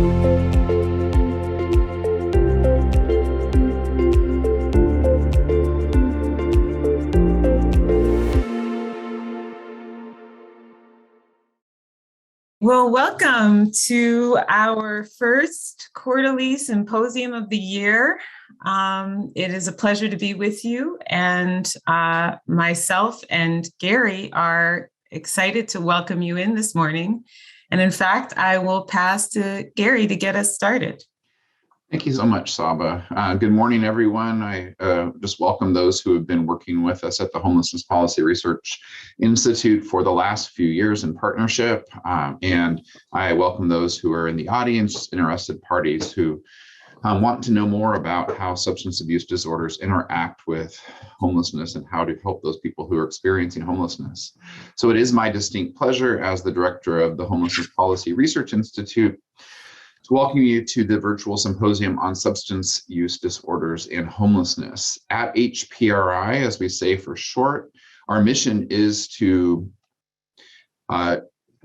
Well, welcome to our first quarterly symposium of the year. It is a pleasure to be with you, and myself and Gary are excited to welcome you in this morning. And in fact, I will pass to Gary to get us started. Thank you so much, Saba. Good morning, everyone. I just welcome those who have been working with us at the Homelessness Policy Research Institute for the last few years in partnership. And I welcome those who are in the audience, interested parties who want to know more about how substance abuse disorders interact with homelessness and how to help those people who are experiencing homelessness. So it is my distinct pleasure as the director of the Homelessness Policy Research Institute to welcome you to the virtual symposium on substance use disorders and homelessness. At HPRI, as we say for short, our mission is to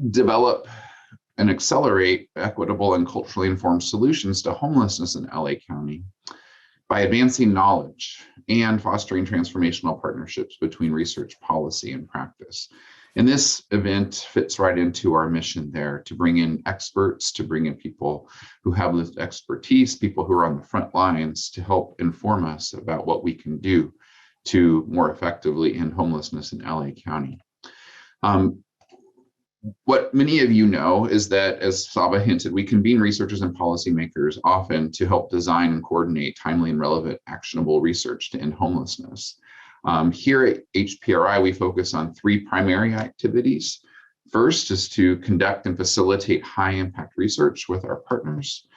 develop and accelerate equitable and culturally informed solutions to homelessness in LA County by advancing knowledge and fostering transformational partnerships between research, policy, and practice. And this event fits right into our mission there to bring in experts, to bring in people who have lived expertise, people who are on the front lines to help inform us about what we can do to more effectively end homelessness in LA County. What many of you know is that, as Saba hinted, we convene researchers and policymakers often to help design and coordinate timely and relevant actionable research to end homelessness. Here at HPRI, we focus on three primary activities. First is to conduct and facilitate high-impact research with our partners.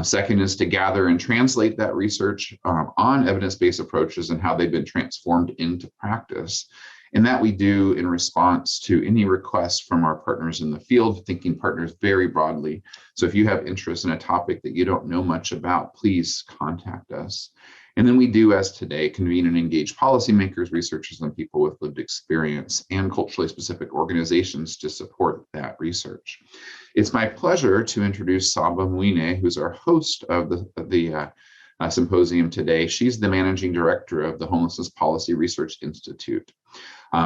Second is to gather and translate that research on evidence-based approaches and how they've been transformed into practice. And that we do in response to any requests from our partners in the field, thinking partners very broadly. So if you have interest in a topic that you don't know much about, please contact us. And then we do, as today, convene and engage policymakers, researchers, and people with lived experience and culturally specific organizations to support that research. It's my pleasure to introduce Saba Muine, who's our host of the symposium today. She's the managing director of the Homelessness Policy Research Institute.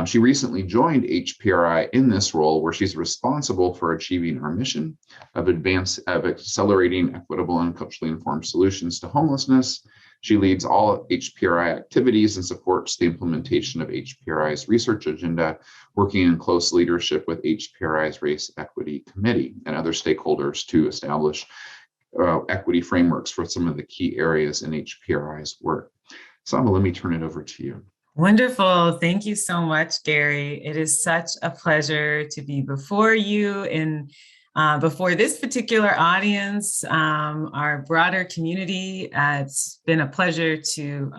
She recently joined HPRI in this role, where she's responsible for achieving our mission of accelerating equitable and culturally informed solutions to homelessness. She leads all HPRI activities and supports the implementation of HPRI's research agenda, working in close leadership with HPRI's Race Equity Committee and other stakeholders to establish equity frameworks for some of the key areas in HPRI's work. Saba, let me turn it over to you. Wonderful. Thank you so much, Gary. It is such a pleasure to be before you and before this particular audience, our broader community. It's been a pleasure to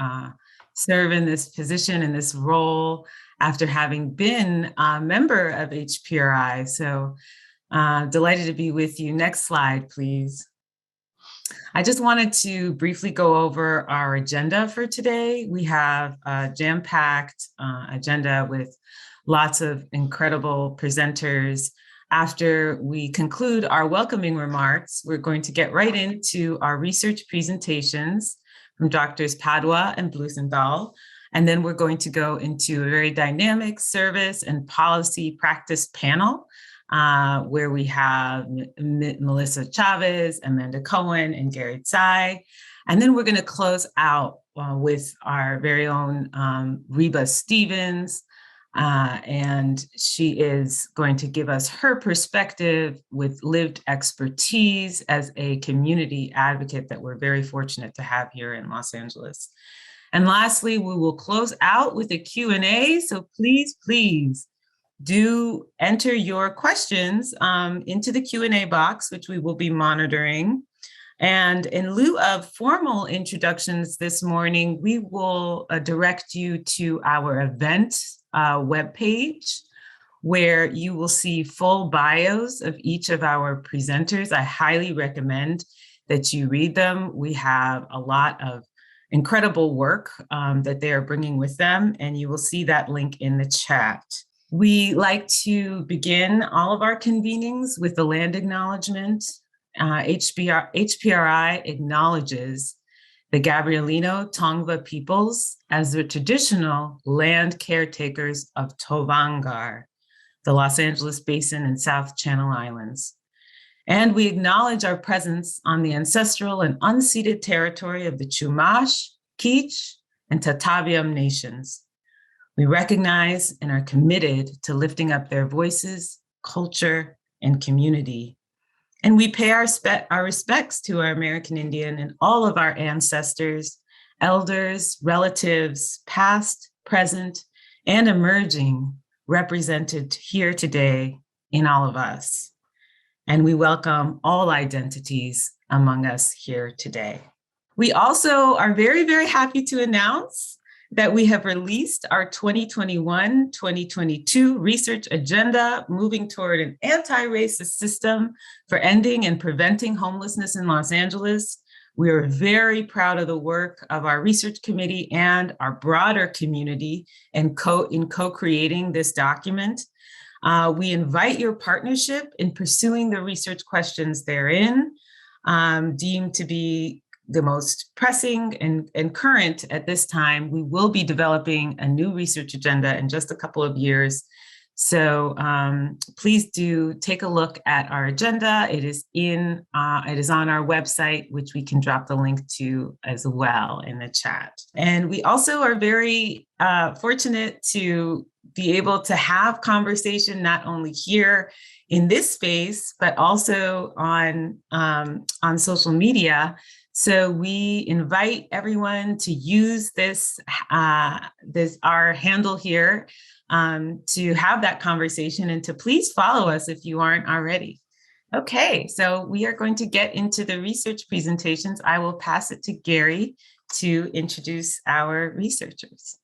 serve in this position, in this role, after having been a member of HPRI. So delighted to be with you. Next slide, please. I just wanted to briefly go over our agenda for today. We have a jam-packed agenda with lots of incredible presenters. After we conclude our welcoming remarks, we're going to get right into our research presentations from Drs. Padwa and Blusenthal. And then we're going to go into a very dynamic service and policy practice panel where we have Melissa Chavez, Amanda Cohen, and Gary Tsai. And then we're going to close out with our very own Reba Stevens. And she is going to give us her perspective with lived expertise as a community advocate that we're very fortunate to have here in Los Angeles. And lastly, we will close out with a Q&A. So please do enter your questions into the Q&A box, which we will be monitoring. And in lieu of formal introductions this morning, we will direct you to our event webpage, where you will see full bios of each of our presenters. I highly recommend that you read them. We have a lot of incredible work that they are bringing with them, and you will see that link in the chat. We like to begin all of our convenings with the land acknowledgement. HPRI acknowledges the Gabrielino Tongva peoples as the traditional land caretakers of Tovangar, the Los Angeles Basin and South Channel Islands. And we acknowledge our presence on the ancestral and unceded territory of the Chumash, Kizh, and Tataviam nations. We recognize and are committed to lifting up their voices, culture, and community. And we pay our respects to our American Indian and all of our ancestors, elders, relatives, past, present, and emerging, represented here today in all of us. And we welcome all identities among us here today. We also are very, very happy to announce that we have released our 2021-2022 research agenda, moving toward an anti-racist system for ending and preventing homelessness in Los Angeles. We are very proud of the work of our research committee and our broader community in co-creating this document. We invite your partnership in pursuing the research questions therein, deemed to be the most pressing and current at this time. We will be developing a new research agenda in just a couple of years. So please do take a look at our agenda. It is on our website, which we can drop the link to as well in the chat. And we also are very fortunate to be able to have conversation not only here in this space, but also on social media. So we invite everyone to use our handle here to have that conversation and to please follow us if you aren't already. Okay, so we are going to get into the research presentations. I will pass it to Gary to introduce our researchers.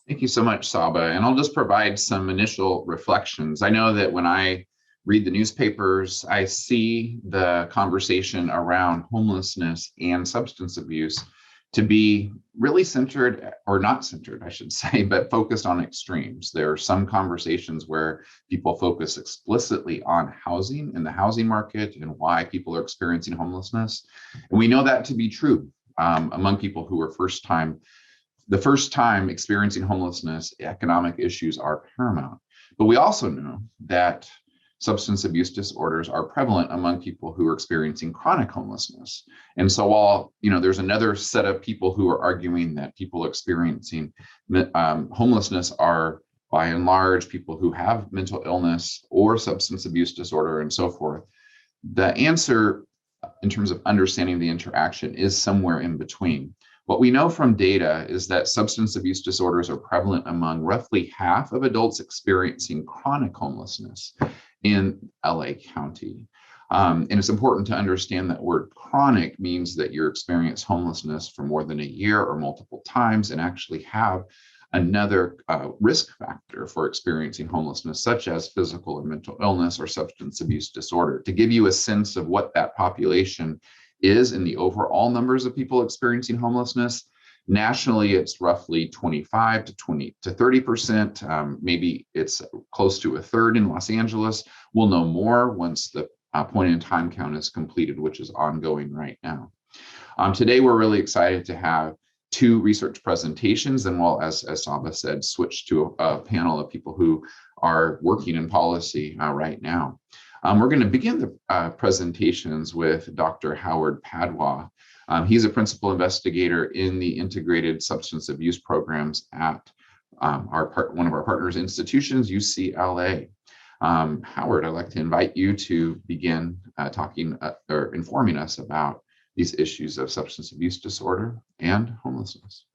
Thank you so much, Saba. And I'll just provide some initial reflections. I know that when I read the newspapers, I see the conversation around homelessness and substance abuse to be really centered, or not centered, I should say, but focused on extremes. There are some conversations where people focus explicitly on housing and the housing market and why people are experiencing homelessness. And we know that to be true among people who are the first time experiencing homelessness. Economic issues are paramount. But we also know that substance abuse disorders are prevalent among people who are experiencing chronic homelessness. And so while there's another set of people who are arguing that people experiencing homelessness are by and large people who have mental illness or substance abuse disorder and so forth, the answer in terms of understanding the interaction is somewhere in between. What we know from data is that substance abuse disorders are prevalent among roughly half of adults experiencing chronic homelessness in LA County. And it's important to understand that word chronic means that you're experiencing homelessness for more than a year or multiple times and actually have another risk factor for experiencing homelessness, such as physical or mental illness or substance abuse disorder. To give you a sense of what that population is in the overall numbers of people experiencing homelessness, nationally, it's roughly 25 to 30%. Maybe it's close to a third in Los Angeles. We'll know more once the point in time count is completed, which is ongoing right now. Today, we're really excited to have two research presentations, and as Saba said, switch to a panel of people who are working in policy right now. We're going to begin the presentations with Dr. Howard Padwa. He's a principal investigator in the integrated substance abuse programs at one of our partners institutions, UCLA. Howard, I'd like to invite you to begin talking or informing us about these issues of substance abuse disorder and homelessness.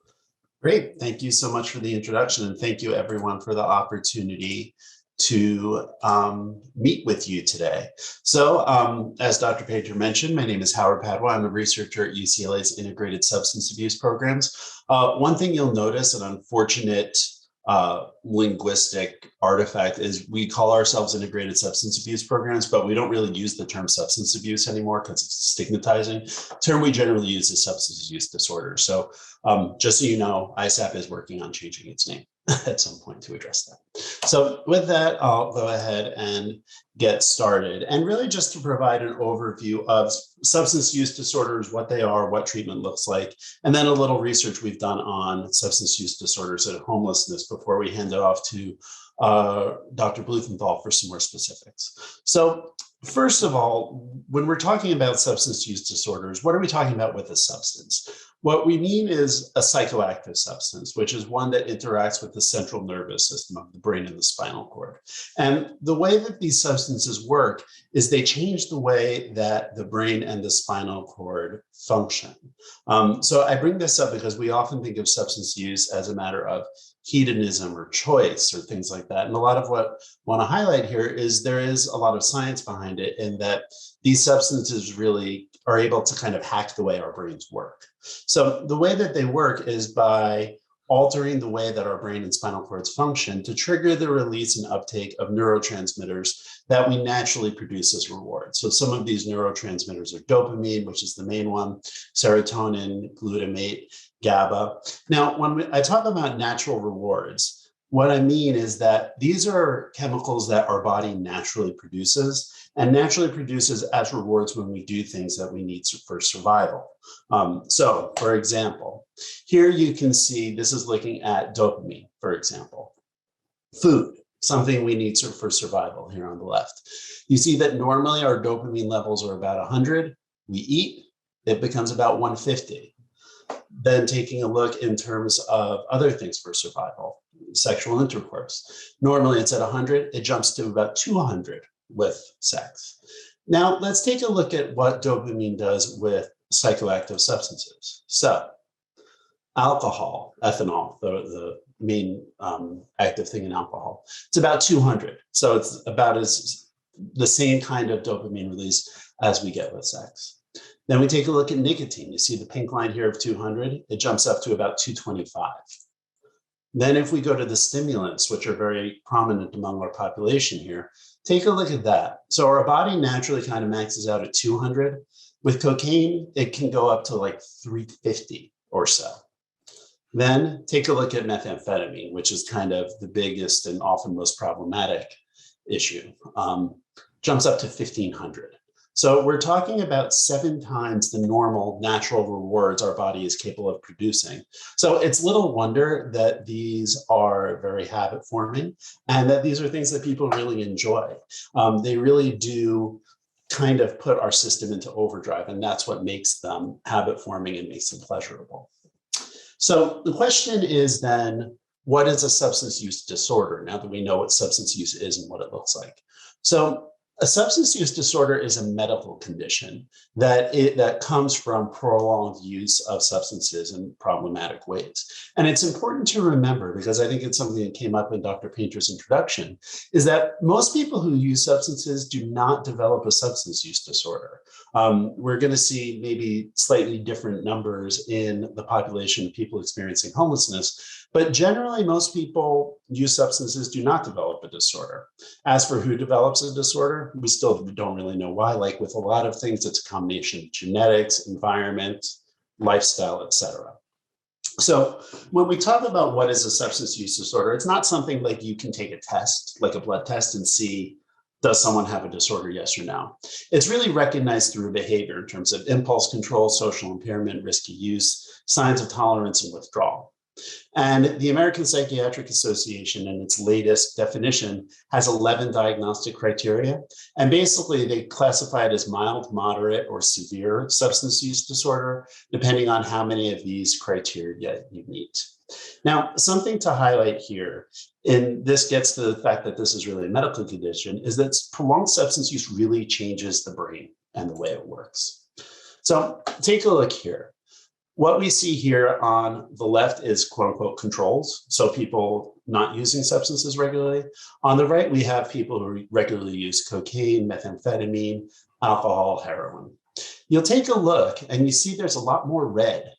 Great. Thank you so much for the introduction, and thank you everyone for the opportunity to meet with you today. So as Dr. Pager mentioned, my name is Howard Padwa. I'm a researcher at UCLA's Integrated Substance Abuse Programs. One thing you'll notice, an unfortunate linguistic artifact, is we call ourselves Integrated Substance Abuse Programs, but we don't really use the term substance abuse anymore because it's stigmatizing. The term we generally use is substance abuse disorder. So just so you know, ISAP is working on changing its name. at some point to address that. So with that, I'll go ahead and get started. And really just to provide an overview of substance use disorders, what they are, what treatment looks like, and then a little research we've done on substance use disorders and homelessness before we hand it off to Dr. Blumenthal for some more specifics. So first of all, when we're talking about substance use disorders, what are we talking about with a substance? What we mean is a psychoactive substance, which is one that interacts with the central nervous system of the brain and the spinal cord. And the way that these substances work is they change the way that the brain and the spinal cord function. So I bring this up because we often think of substance use as a matter of hedonism or choice or things like that. And a lot of what I want to highlight here is there is a lot of science behind it, in that these substances really are able to kind of hack the way our brains work. So the way that they work is by altering the way that our brain and spinal cords function to trigger the release and uptake of neurotransmitters that we naturally produce as rewards. So some of these neurotransmitters are dopamine, which is the main one, serotonin, glutamate, GABA. Now, when I talk about natural rewards, what I mean is that these are chemicals that our body naturally produces, and naturally produces as rewards when we do things that we need for survival. So, for example, here you can see this is looking at dopamine, for example. Food, something we need for survival here on the left. You see that normally our dopamine levels are about 100. We eat, it becomes about 150. Then taking a look in terms of other things for survival, sexual intercourse. Normally it's at 100, it jumps to about 200 with sex. Now let's take a look at what dopamine does with psychoactive substances. So alcohol, ethanol, the main active thing in alcohol, it's about 200. So it's about the same kind of dopamine release as we get with sex. Then we take a look at nicotine. You see the pink line here of 200, it jumps up to about 225. Then if we go to the stimulants, which are very prominent among our population here, take a look at that. So our body naturally kind of maxes out at 200. With cocaine, it can go up to like 350 or so. Then take a look at methamphetamine, which is kind of the biggest and often most problematic issue. Jumps up to 1500. So we're talking about 7 times the normal natural rewards our body is capable of producing. So it's little wonder that these are very habit forming, and that these are things that people really enjoy. They really do kind of put our system into overdrive, and that's what makes them habit forming and makes them pleasurable. So the question is then, what is a substance use disorder, now that we know what substance use is and what it looks like? So a substance use disorder is a medical condition that comes from prolonged use of substances in problematic ways. And it's important to remember, because I think it's something that came up in Dr. Painter's introduction, is that most people who use substances do not develop a substance use disorder. We're going to see maybe slightly different numbers in the population of people experiencing homelessness, but generally most people use substances do not develop a disorder. As for who develops a disorder, we still don't really know why. Like with a lot of things, it's a combination of genetics, environment, lifestyle, etc. So when we talk about what is a substance use disorder, it's not something like you can take a test, like a blood test, and see, does someone have a disorder, yes or no? It's really recognized through behavior in terms of impulse control, social impairment, risky use, signs of tolerance, and withdrawal. And the American Psychiatric Association, in its latest definition, has 11 diagnostic criteria. And basically, they classify it as mild, moderate, or severe substance use disorder, depending on how many of these criteria you meet. Now, something to highlight here, and this gets to the fact that this is really a medical condition, is that prolonged substance use really changes the brain and the way it works. So take a look here. What we see here on the left is quote unquote controls. So people not using substances regularly. On the right, we have people who regularly use cocaine, methamphetamine, alcohol, heroin. You'll take a look and you see there's a lot more red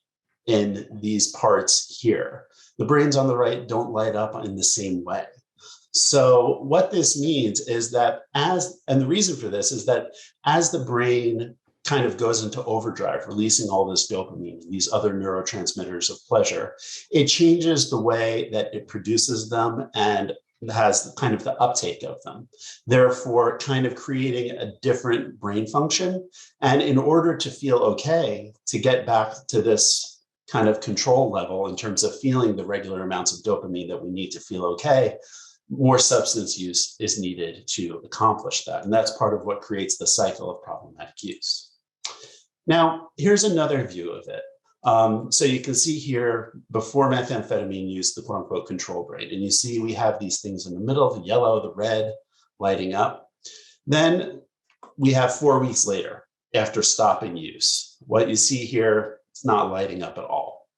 in these parts here. The brains on the right don't light up in the same way. So what this means is that and the reason for this is that as the brain kind of goes into overdrive, releasing all this dopamine, these other neurotransmitters of pleasure, it changes the way that it produces them and has kind of the uptake of them, therefore kind of creating a different brain function. And in order to feel okay, to get back to this kind of control level in terms of feeling the regular amounts of dopamine that we need to feel okay, more substance use is needed to accomplish that. And that's part of what creates the cycle of problematic use. Now, here's another view of it. So you can see here, before methamphetamine use, the quote unquote control brain. And you see we have these things in the middle, the yellow, the red lighting up. Then we have 4 weeks later, after stopping use. What you see here, it's not lighting up at all.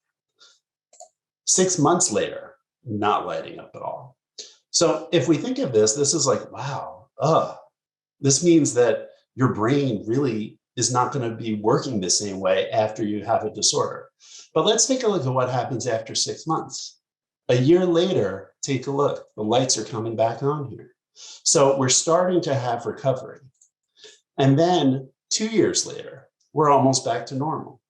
6 months later, not lighting up at all. So if we think of this, this is like, wow, this means that your brain really is not going to be working the same way after you have a disorder. But let's take a look at what happens after 6 months. A year later, take a look. The lights are coming back on here. So we're starting to have recovery. And then 2 years later, we're almost back to normal.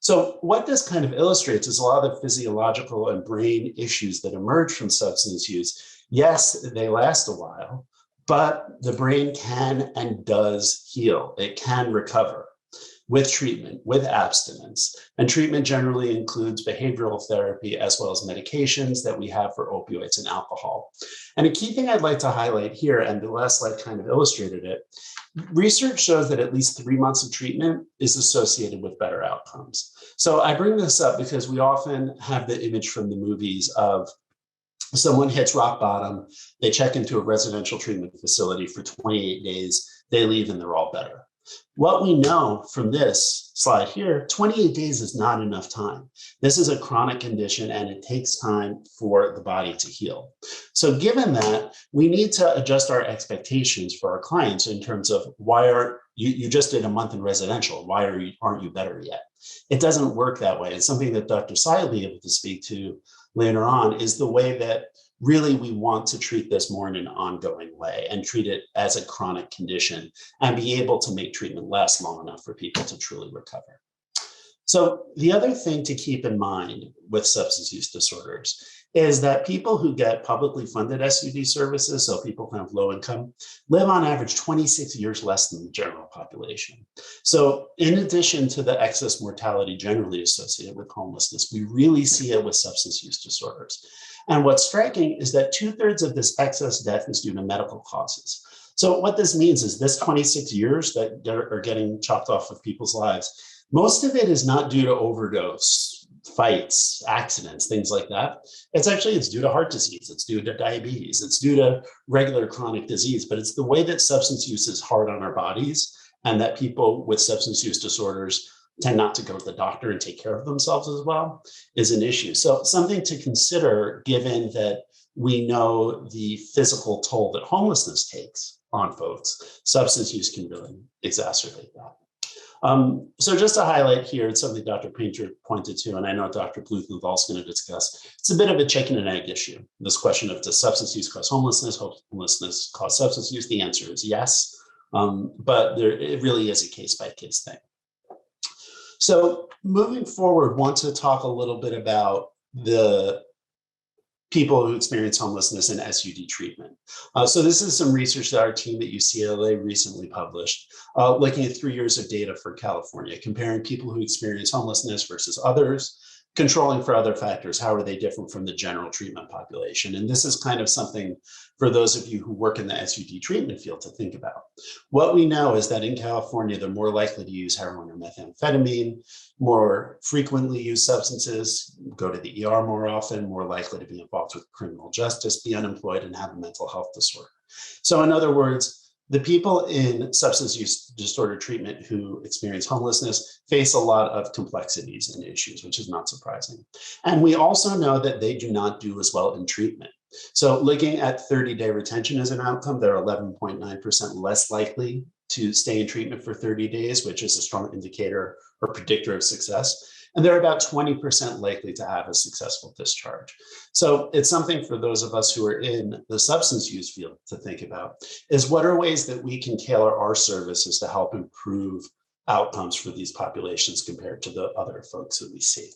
So what this kind of illustrates is a lot of the physiological and brain issues that emerge from substance use. Yes, they last a while, but the brain can and does heal. It can recover with treatment, with abstinence. And treatment generally includes behavioral therapy as well as medications that we have for opioids and alcohol. And a key thing I'd like to highlight here, and the last slide kind of illustrated it, research shows that at least 3 months of treatment is associated with better outcomes. So I bring this up because we often have the image from the movies of someone hits rock bottom, they check into a residential treatment facility for 28 days, they leave and they're all better. What we know from this slide here, 28 days is not enough time. This is a chronic condition and it takes time for the body to heal. So given that, we need to adjust our expectations for our clients in terms of why are you just did a month in residential, why aren't you better yet? It doesn't work that way. It's something that Dr. Sai will be able to speak to later on, is the way that really we want to treat this more in an ongoing way and treat it as a chronic condition and be able to make treatment last long enough for people to truly recover. So the other thing to keep in mind with substance use disorders is that people who get publicly funded SUD services, so people kind of low income, live on average 26 years less than the general population. So in addition to the excess mortality generally associated with homelessness, we really see it with substance use disorders. And what's striking is that 2/3 of this excess death is due to medical causes. So what this means is this 26 years that are getting chopped off of people's lives, most of it is not due to overdose, fights, accidents, things like that. It's due to heart disease, it's due to diabetes, it's due to regular chronic disease, but it's the way that substance use is hard on our bodies and that people with substance use disorders tend not to go to the doctor and take care of themselves as well is an issue. So something to consider, given that we know the physical toll that homelessness takes on folks, substance use can really exacerbate that. So just to highlight here, it's something Dr. Painter pointed to, and I know Dr. Bluethenthal is going to discuss. It's a bit of a chicken and egg issue. This question of does substance use cause homelessness cause substance use? The answer is yes, but it really is a case-by-case thing. So moving forward, want to talk a little bit about the people who experience homelessness and SUD treatment. So this is some research that our team at UCLA recently published, looking at 3 years of data for California, comparing people who experience homelessness versus others, controlling for other factors. How are they different from the general treatment population? And this is kind of something for those of you who work in the SUD treatment field to think about. What we know is that in California, they're more likely to use heroin or methamphetamine, more frequently use substances, go to the ER more often, more likely to be involved with criminal justice, be unemployed, and have a mental health disorder. So in other words, the people in substance use disorder treatment who experience homelessness face a lot of complexities and issues, which is not surprising. And we also know that they do not do as well in treatment. So looking at 30-day retention as an outcome, they're 11.9% less likely to stay in treatment for 30 days, which is a strong indicator or predictor of success. And they're about 20% likely to have a successful discharge. So it's something for those of us who are in the substance use field to think about, is what are ways that we can tailor our services to help improve outcomes for these populations compared to the other folks that we see.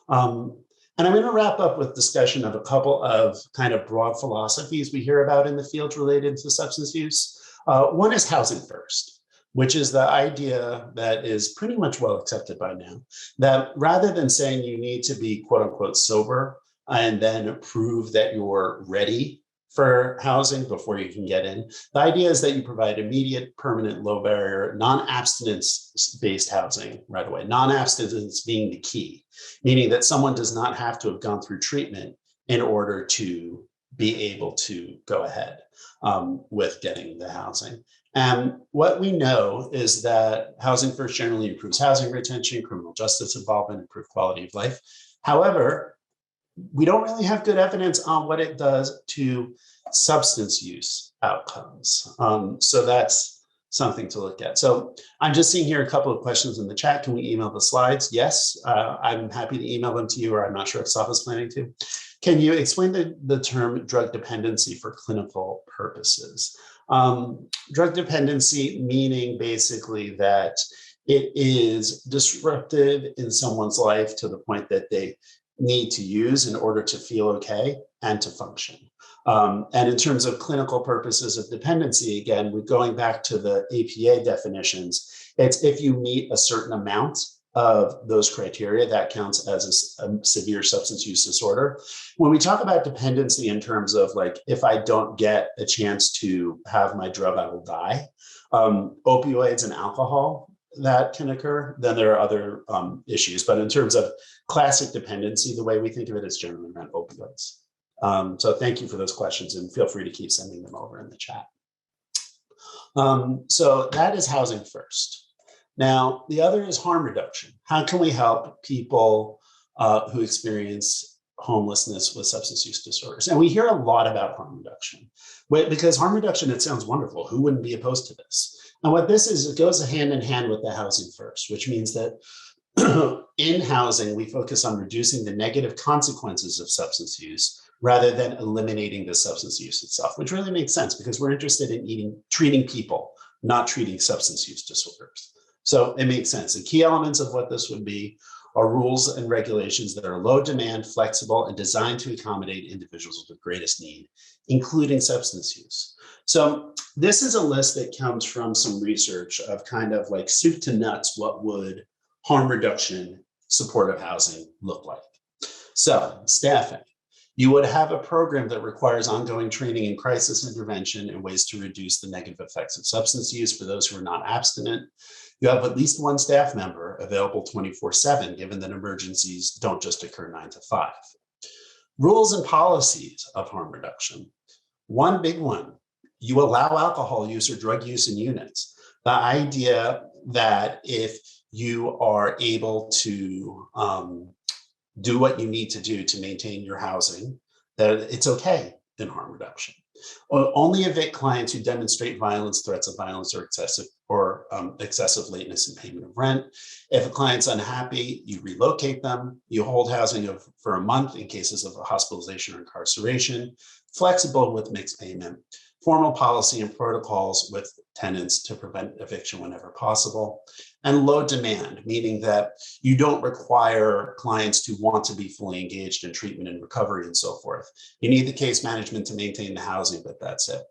And I'm going to wrap up with discussion of a couple of kind of broad philosophies we hear about in the field related to substance use. One is housing first, which is the idea that is pretty much well accepted by now, that rather than saying you need to be quote unquote sober and then prove that you're ready for housing before you can get in, the idea is that you provide immediate, permanent, low barrier, non-abstinence-based housing right away. Non-abstinence being the key, meaning that someone does not have to have gone through treatment in order to be able to go ahead with getting the housing. And what we know is that housing first generally improves housing retention, criminal justice involvement, improved quality of life. However, we don't really have good evidence on what it does to substance use outcomes. So that's something to look at. So I'm just seeing here a couple of questions in the chat. Can we email the slides? Yes, I'm happy to email them to you, or I'm not sure if Safa's planning to. Can you explain the term drug dependency for clinical purposes? Drug dependency meaning basically that it is disruptive in someone's life to the point that they need to use in order to feel okay and to function. And in terms of clinical purposes of dependency, again, we're going back to the APA definitions. It's if you meet a certain amount of those criteria, that counts as a severe substance use disorder. When we talk about dependency in terms of like, if I don't get a chance to have my drug, I will die, opioids and alcohol, that can occur, then there are other issues. But in terms of classic dependency, the way we think of it is generally around opioids. So thank you for those questions, and feel free to keep sending them over in the chat. So that is housing first. Now, the other is harm reduction. How can we help people who experience homelessness with substance use disorders? And we hear a lot about harm reduction, because harm reduction, it sounds wonderful. Who wouldn't be opposed to this? And what this is, it goes hand in hand with the housing first, which means that in housing, we focus on reducing the negative consequences of substance use rather than eliminating the substance use itself, which really makes sense because we're interested in treating people, not treating substance use disorders. So it makes sense. The key elements of what this would be are rules and regulations that are low demand, flexible, and designed to accommodate individuals with the greatest need, including substance use. So this is a list that comes from some research of kind of like soup to nuts, what would harm reduction supportive housing look like? So staffing. You would have a program that requires ongoing training in crisis intervention and ways to reduce the negative effects of substance use for those who are not abstinent. You have at least one staff member available 24/7, given that emergencies don't just occur 9 to 5. Rules and policies of harm reduction. One big one, you allow alcohol use or drug use in units. The idea that if you are able to do what you need to do to maintain your housing, that it's okay in harm reduction. Only evict clients who demonstrate violence, threats of violence, or excessive lateness in payment of rent. If a client's unhappy, you relocate them. You hold housing for a month in cases of hospitalization or incarceration. Flexible with mixed payment. Formal policy and protocols with tenants to prevent eviction whenever possible. And low demand, meaning that you don't require clients to want to be fully engaged in treatment and recovery and so forth. You need the case management to maintain the housing, but that's it.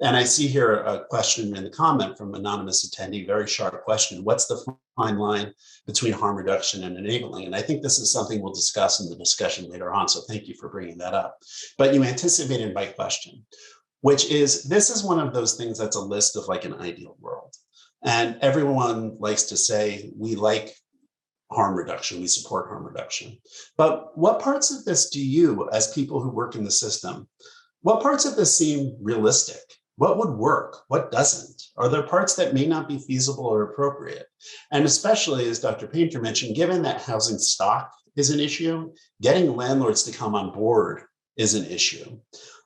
And I see here a question in the comment from anonymous attendee, very sharp question. What's the fine line between harm reduction and enabling? And I think this is something we'll discuss in the discussion later on. So thank you for bringing that up. But you anticipated my question, which is, this is one of those things that's a list of like an ideal world. And everyone likes to say, we like harm reduction, we support harm reduction. But what parts of this do you, as people who work in the system, what parts of this seem realistic? What would work? What doesn't? Are there parts that may not be feasible or appropriate? And especially, as Dr. Painter mentioned, given that housing stock is an issue, getting landlords to come on board is an issue.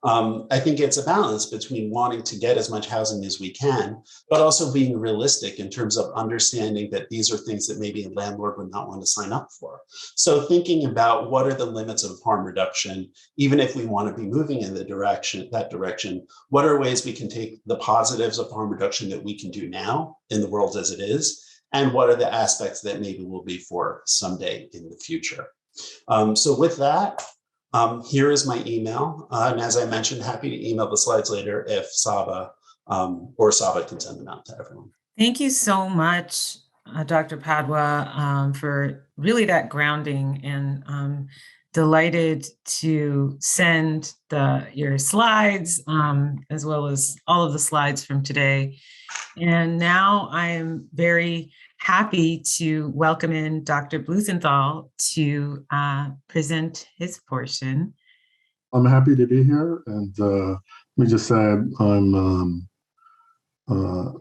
I think it's a balance between wanting to get as much housing as we can, but also being realistic in terms of understanding that these are things that maybe a landlord would not want to sign up for. So thinking about what are the limits of harm reduction, even if we want to be moving in that direction, what are ways we can take the positives of harm reduction that we can do now in the world as it is, and what are the aspects that maybe will be for someday in the future. So with that, here is my email. And as I mentioned, happy to email the slides later if Saba or Saba can send them out to everyone. Thank you so much, Dr. Padwa, for really that grounding, and delighted to send your slides as well as all of the slides from today. And now I am very happy to welcome in Dr. Blusenthal to present his portion. I'm happy to be here, and let me just say I'm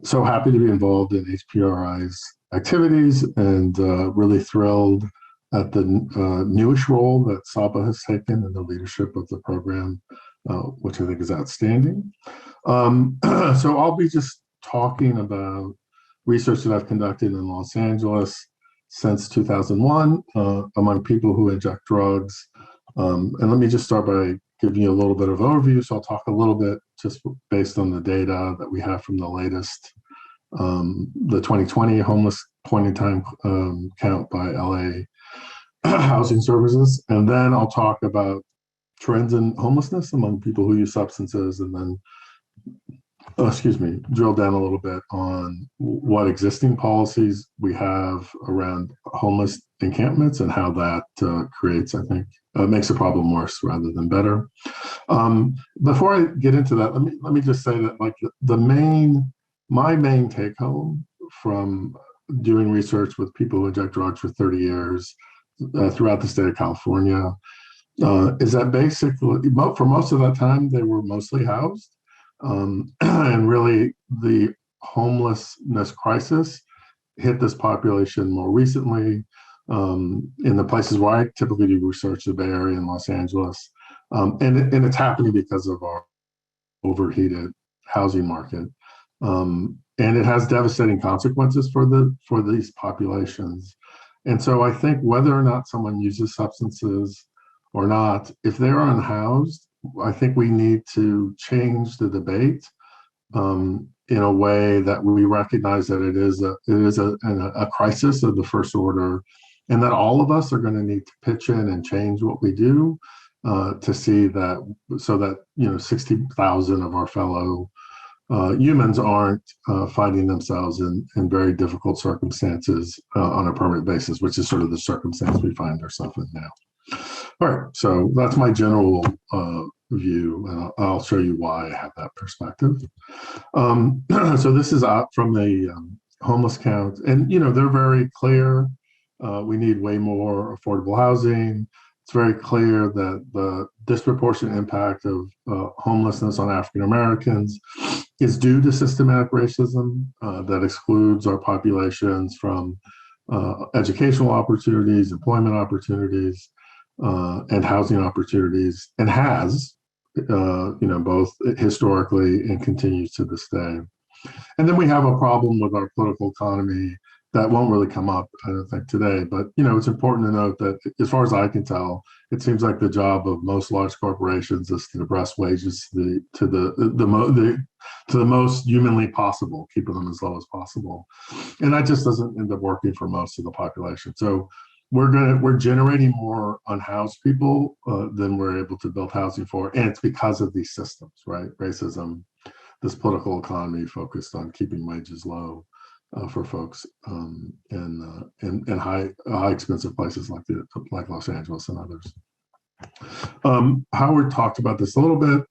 so happy to be involved in HPRI's activities, and really thrilled at the newish role that Saba has taken in the leadership of the program, which I think is outstanding. So I'll be just talking about research that I've conducted in Los Angeles since 2001 among people who inject drugs. And let me just start by giving you a little bit of overview. So I'll talk a little bit just based on the data that we have from the latest, the 2020 homeless point-in-time count by LA Housing Services. And then I'll talk about trends in homelessness among people who use substances, and then drill down a little bit on what existing policies we have around homeless encampments and how that creates, I think, makes a problem worse rather than better. Before I get into that, let me just say that, like, my main take home from doing research with people who inject drugs for 30 years throughout the state of California is that basically, for most of that time, they were mostly housed. And really, the homelessness crisis hit this population more recently in the places where I typically do research, the Bay Area and Los Angeles. And it's happening because of our overheated housing market. And it has devastating consequences for these populations. And so I think whether or not someone uses substances or not, if they're unhoused, I think we need to change the debate in a way that we recognize that it is a crisis of the first order, and that all of us are going to need to pitch in and change what we do to see that, so that 60,000 of our fellow humans aren't finding themselves in very difficult circumstances on a permanent basis, which is sort of the circumstance we find ourselves in now. All right, so that's my general view, and I'll show you why I have that perspective. So this is out from the homeless count, and they're very clear. We need way more affordable housing. It's very clear that the disproportionate impact of homelessness on African Americans is due to systematic racism that excludes our populations from educational opportunities, employment opportunities, and housing opportunities, and has, both historically and continues to this day. And then we have a problem with our political economy that won't really come up, I don't think, today. But it's important to note that, as far as I can tell, it seems like the job of most large corporations is to depress wages to the most humanly possible, keeping them as low as possible, and that just doesn't end up working for most of the population. So we're generating more unhoused people than we're able to build housing for, and it's because of these systems, right? Racism, this political economy focused on keeping wages low for folks in high expensive places like Los Angeles and others. Howard talked about this a little bit.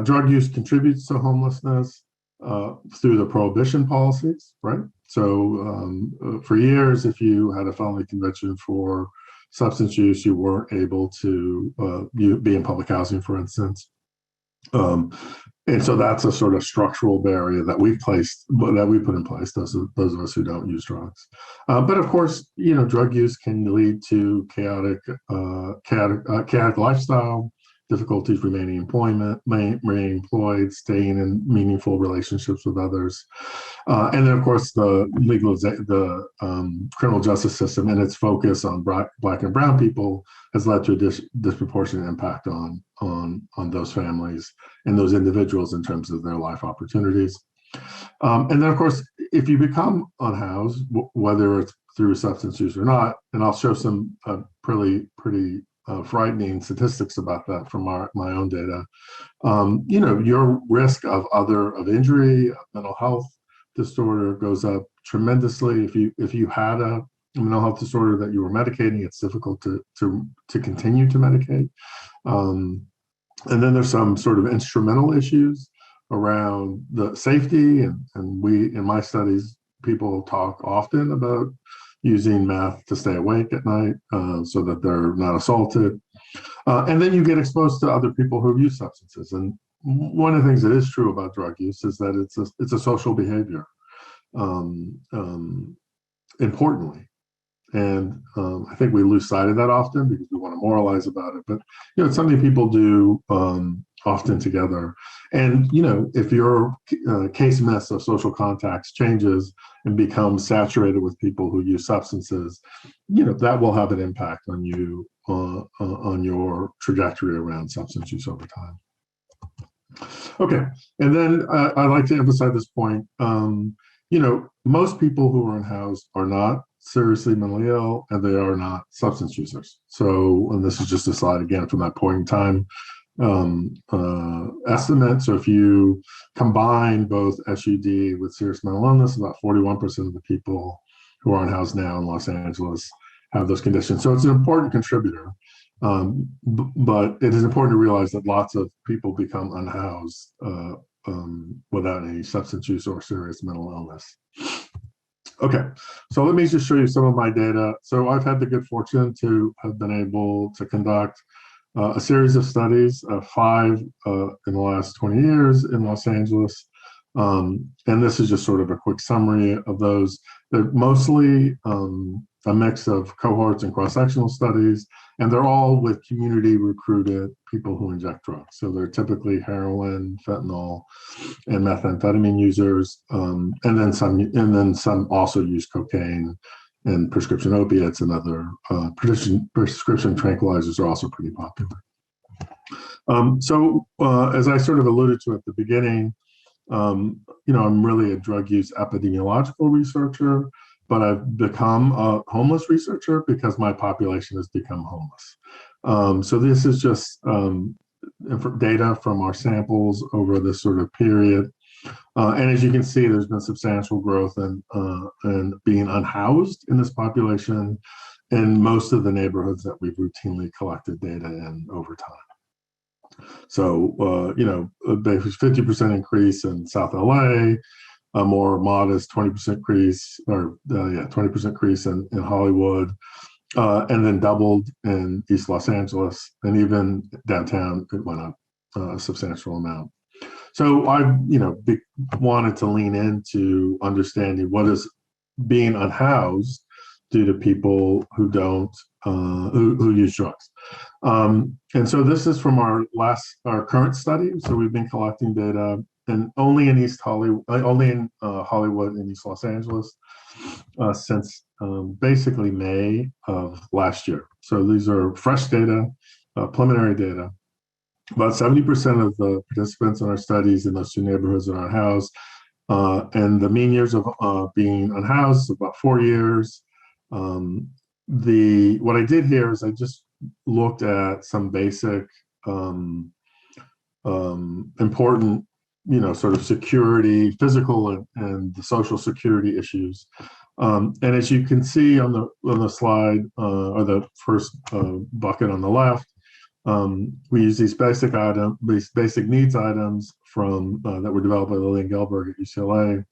Drug use contributes to homelessness through the prohibition policies, right? So for years, if you had a felony conviction for substance use, you weren't able to be in public housing, for instance. And so that's a sort of structural barrier that we put in place, those of us who don't use drugs. But of course, drug use can lead to chaotic lifestyle, difficulties remaining employed, staying in meaningful relationships with others. And then, of course, the criminal justice system and its focus on Black and Brown people has led to a disproportionate impact on those families and those individuals in terms of their life opportunities. And then, of course, if you become unhoused, whether it's through substance use or not, and I'll show some pretty frightening statistics about that from my own data. Your risk of injury, of mental health disorder goes up tremendously. If you had a mental health disorder that you were medicating, it's difficult to continue to medicate. And then there's some sort of instrumental issues around the safety, and we, in my studies, people talk often about using meth to stay awake at night so that they're not assaulted. And then you get exposed to other people who use substances. And one of the things that is true about drug use is that it's a social behavior, importantly. And I think we lose sight of that often because we want to moralize about it. But it's something people do often together. And if your case mess of social contacts changes and becomes saturated with people who use substances, that will have an impact on you, on your trajectory around substance use over time. Okay, and then I'd like to emphasize this point. Most people who are unhoused are not seriously mentally ill, and they are not substance users. So, and this is just a slide again from that point in time estimate. So if you combine both SUD with serious mental illness, about 41% of the people who are unhoused now in Los Angeles have those conditions. So it's an important contributor. But it is important to realize that lots of people become unhoused without any substance use or serious mental illness. Okay, so let me just show you some of my data. So I've had the good fortune to have been able to conduct a series of studies, 5 in the last 20 years in Los Angeles. And this is just sort of a quick summary of those. They're mostly a mix of cohorts and cross-sectional studies, and they're all with community recruited people who inject drugs. So they're typically heroin, fentanyl, and methamphetamine users, and then some also use cocaine and prescription opiates, and other prescription tranquilizers are also pretty popular. As I sort of alluded to at the beginning, I'm really a drug use epidemiological researcher, but I've become a homeless researcher because my population has become homeless. So this is just data from our samples over this sort of period. And as you can see, there's been substantial growth in being unhoused in this population in most of the neighborhoods that we've routinely collected data in over time. So, a 50% increase in South LA, a more modest 20% increase, 20% increase in Hollywood, and then doubled in East Los Angeles, and even downtown it went up a substantial amount. So I, wanted to lean into understanding what is being unhoused due to people who don't who use drugs. And so this is from our current study. So we've been collecting data and only in Hollywood and East Los Angeles since basically May of last year. So these are fresh data, preliminary data. About 70% of the participants in our studies in those 2 neighborhoods are unhoused, and the mean years of being unhoused is about 4 years. What I did here is I just looked at some basic important, sort of security, physical and the social security issues. And as you can see on the slide, or the first bucket on the left, we use these basic needs items from that were developed by Lillian Gelberg at UCLA.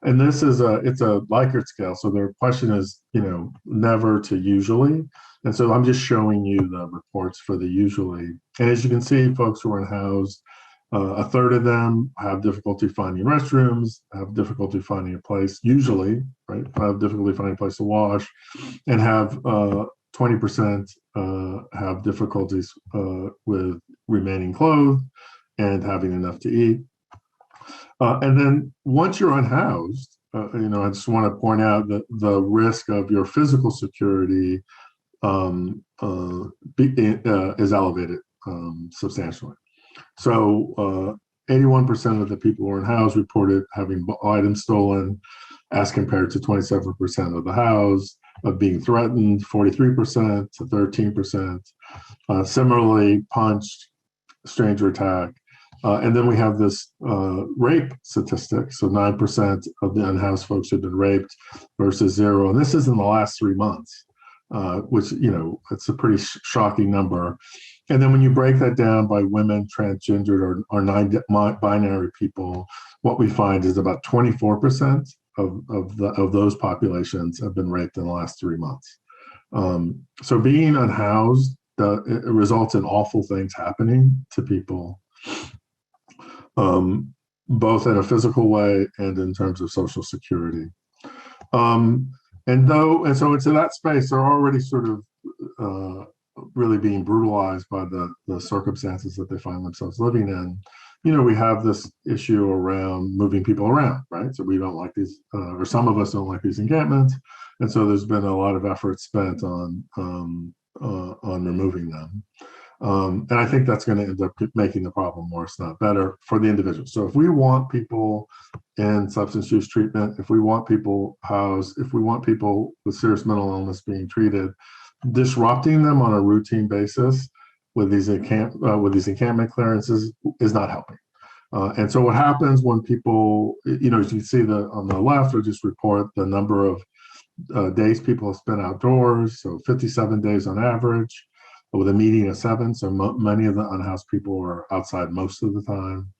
And this is it's a Likert scale. So their question is, never to usually. And so I'm just showing you the reports for the usually. And as you can see, folks who are unhoused, a third of them have difficulty finding restrooms, have difficulty finding a place, usually, right? Have difficulty finding a place to wash, and have 20% have difficulties with remaining clothed and having enough to eat. And then once you're unhoused, I just want to point out that the risk of your physical security is elevated substantially. So 81% of the people who were in house reported having items stolen, as compared to 27% of the house, of being threatened, 43% to 13%. Similarly, punched, stranger attack. And then we have this rape statistic. So 9% of the unhoused folks have been raped versus 0. And this is in the last 3 months, which, it's a pretty shocking number. And then when you break that down by women, transgendered, or non-binary people, what we find is about 24% of those populations have been raped in the last 3 months. So being unhoused, it results in awful things happening to people, both in a physical way and in terms of social security. So into that space, they're already sort of really being brutalized by the circumstances that they find themselves living in. We have this issue around moving people around, right? So we don't like these, or some of us don't like these encampments. And so there's been a lot of effort spent on removing them. And I think that's going to end up making the problem worse, not better, for the individual. So if we want people in substance use treatment, if we want people housed, if we want people with serious mental illness being treated, disrupting them on a routine basis with these encampment clearances is not helping. And so what happens when people, as you see on the left, or just report the number of days people have spent outdoors, so 57 days on average, with a median of 7. So many of the unhoused people are outside most of the time.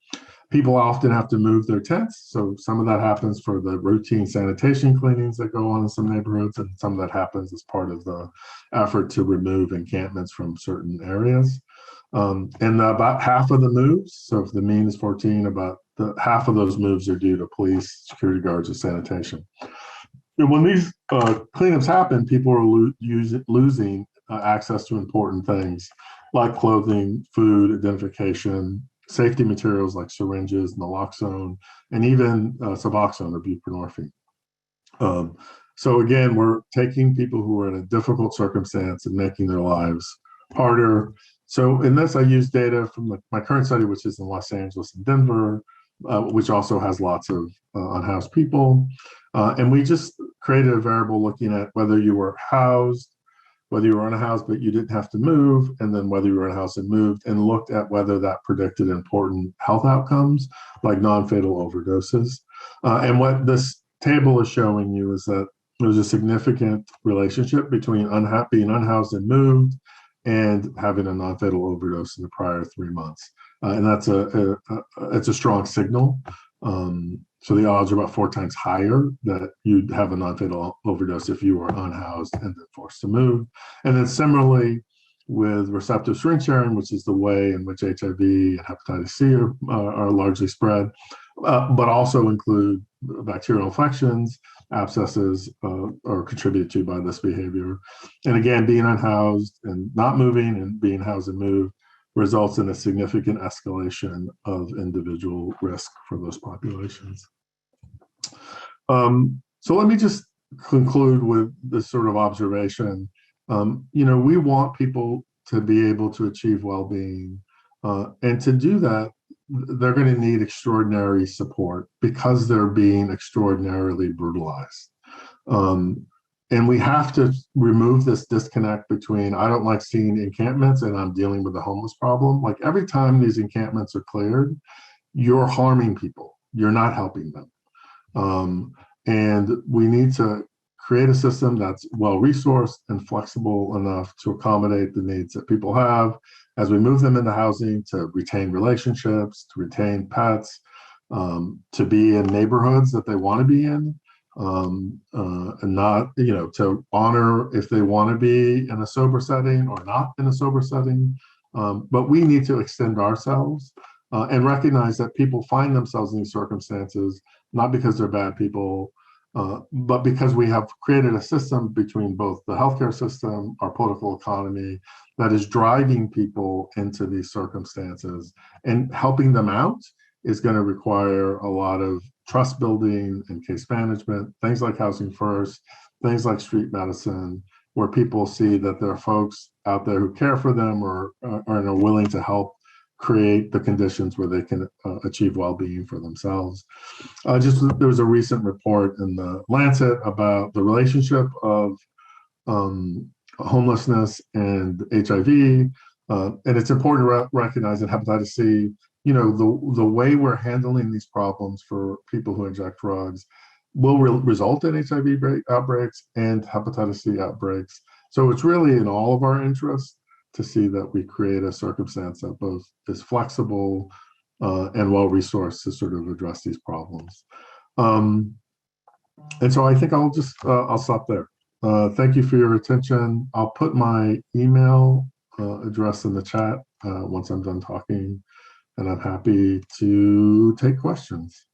People often have to move their tents. So some of that happens for the routine sanitation cleanings that go on in some neighborhoods, and some of that happens as part of the effort to remove encampments from certain areas. And about half of the moves, so if the mean is 14, about half of those moves are due to police, security guards, or sanitation. And when these cleanups happen, people are losing access to important things like clothing, food, identification, safety materials like syringes, naloxone, and even Suboxone or buprenorphine. So again, we're taking people who are in a difficult circumstance and making their lives harder. So in this, I use data from my current study, which is in Los Angeles and Denver, which also has lots of unhoused people. And we just created a variable looking at whether you were housed, whether you were unhoused but you didn't have to move, and then whether you were unhoused and moved, and looked at whether that predicted important health outcomes like non-fatal overdoses. And what this table is showing you is that there's a significant relationship between being unhoused and moved and having a non-fatal overdose in the prior 3 months. And that's it's a strong signal. So the odds are about 4 times higher that you'd have a non-fatal overdose if you were unhoused and then forced to move. And then similarly with receptive syringe sharing, which is the way in which HIV and hepatitis C are largely spread, but also include bacterial infections, abscesses are contributed to by this behavior. And again, being unhoused and not moving and being housed and moved results in a significant escalation of individual risk for those populations. So let me just conclude with this sort of observation. We want people to be able to achieve well-being, and to do that, they're going to need extraordinary support because they're being extraordinarily brutalized. And we have to remove this disconnect between, I don't like seeing encampments and I'm dealing with the homeless problem. Like every time these encampments are cleared, you're harming people. You're not helping them. And we need to create a system that's well-resourced and flexible enough to accommodate the needs that people have as we move them into housing, to retain relationships, to retain pets, to be in neighborhoods that they want to be in. And not, to honor if they want to be in a sober setting or not in a sober setting. But we need to extend ourselves and recognize that people find themselves in these circumstances, not because they're bad people, but because we have created a system between both the healthcare system, our political economy, that is driving people into these circumstances, and helping them out is going to require a lot of trust building and case management, things like Housing First, things like street medicine, where people see that there are folks out there who care for them or are willing to help create the conditions where they can achieve well-being for themselves. There was a recent report in the Lancet about the relationship of homelessness and HIV, and it's important to recognize that hepatitis C, the way we're handling these problems for people who inject drugs will result in HIV outbreaks and hepatitis C outbreaks. So it's really in all of our interests to see that we create a circumstance that both is flexible and well-resourced to sort of address these problems. And so I think I'll stop there. Thank you for your attention. I'll put my email address in the chat once I'm done talking, and I'm happy to take questions.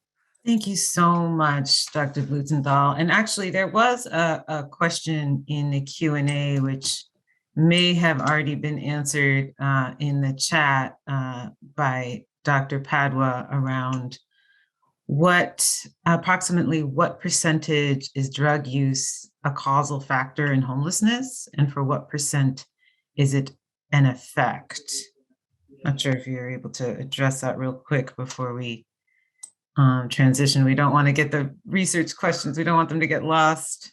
Thank you so much, Dr. Blutenthal. And actually, there was a question in the Q&A, which may have already been answered in the chat by Dr. Padwa around approximately what percentage is drug use a causal factor in homelessness, and for what percent is it an effect? Not sure if you're able to address that real quick before we transition. We don't want to get the research questions. We don't want them to get lost.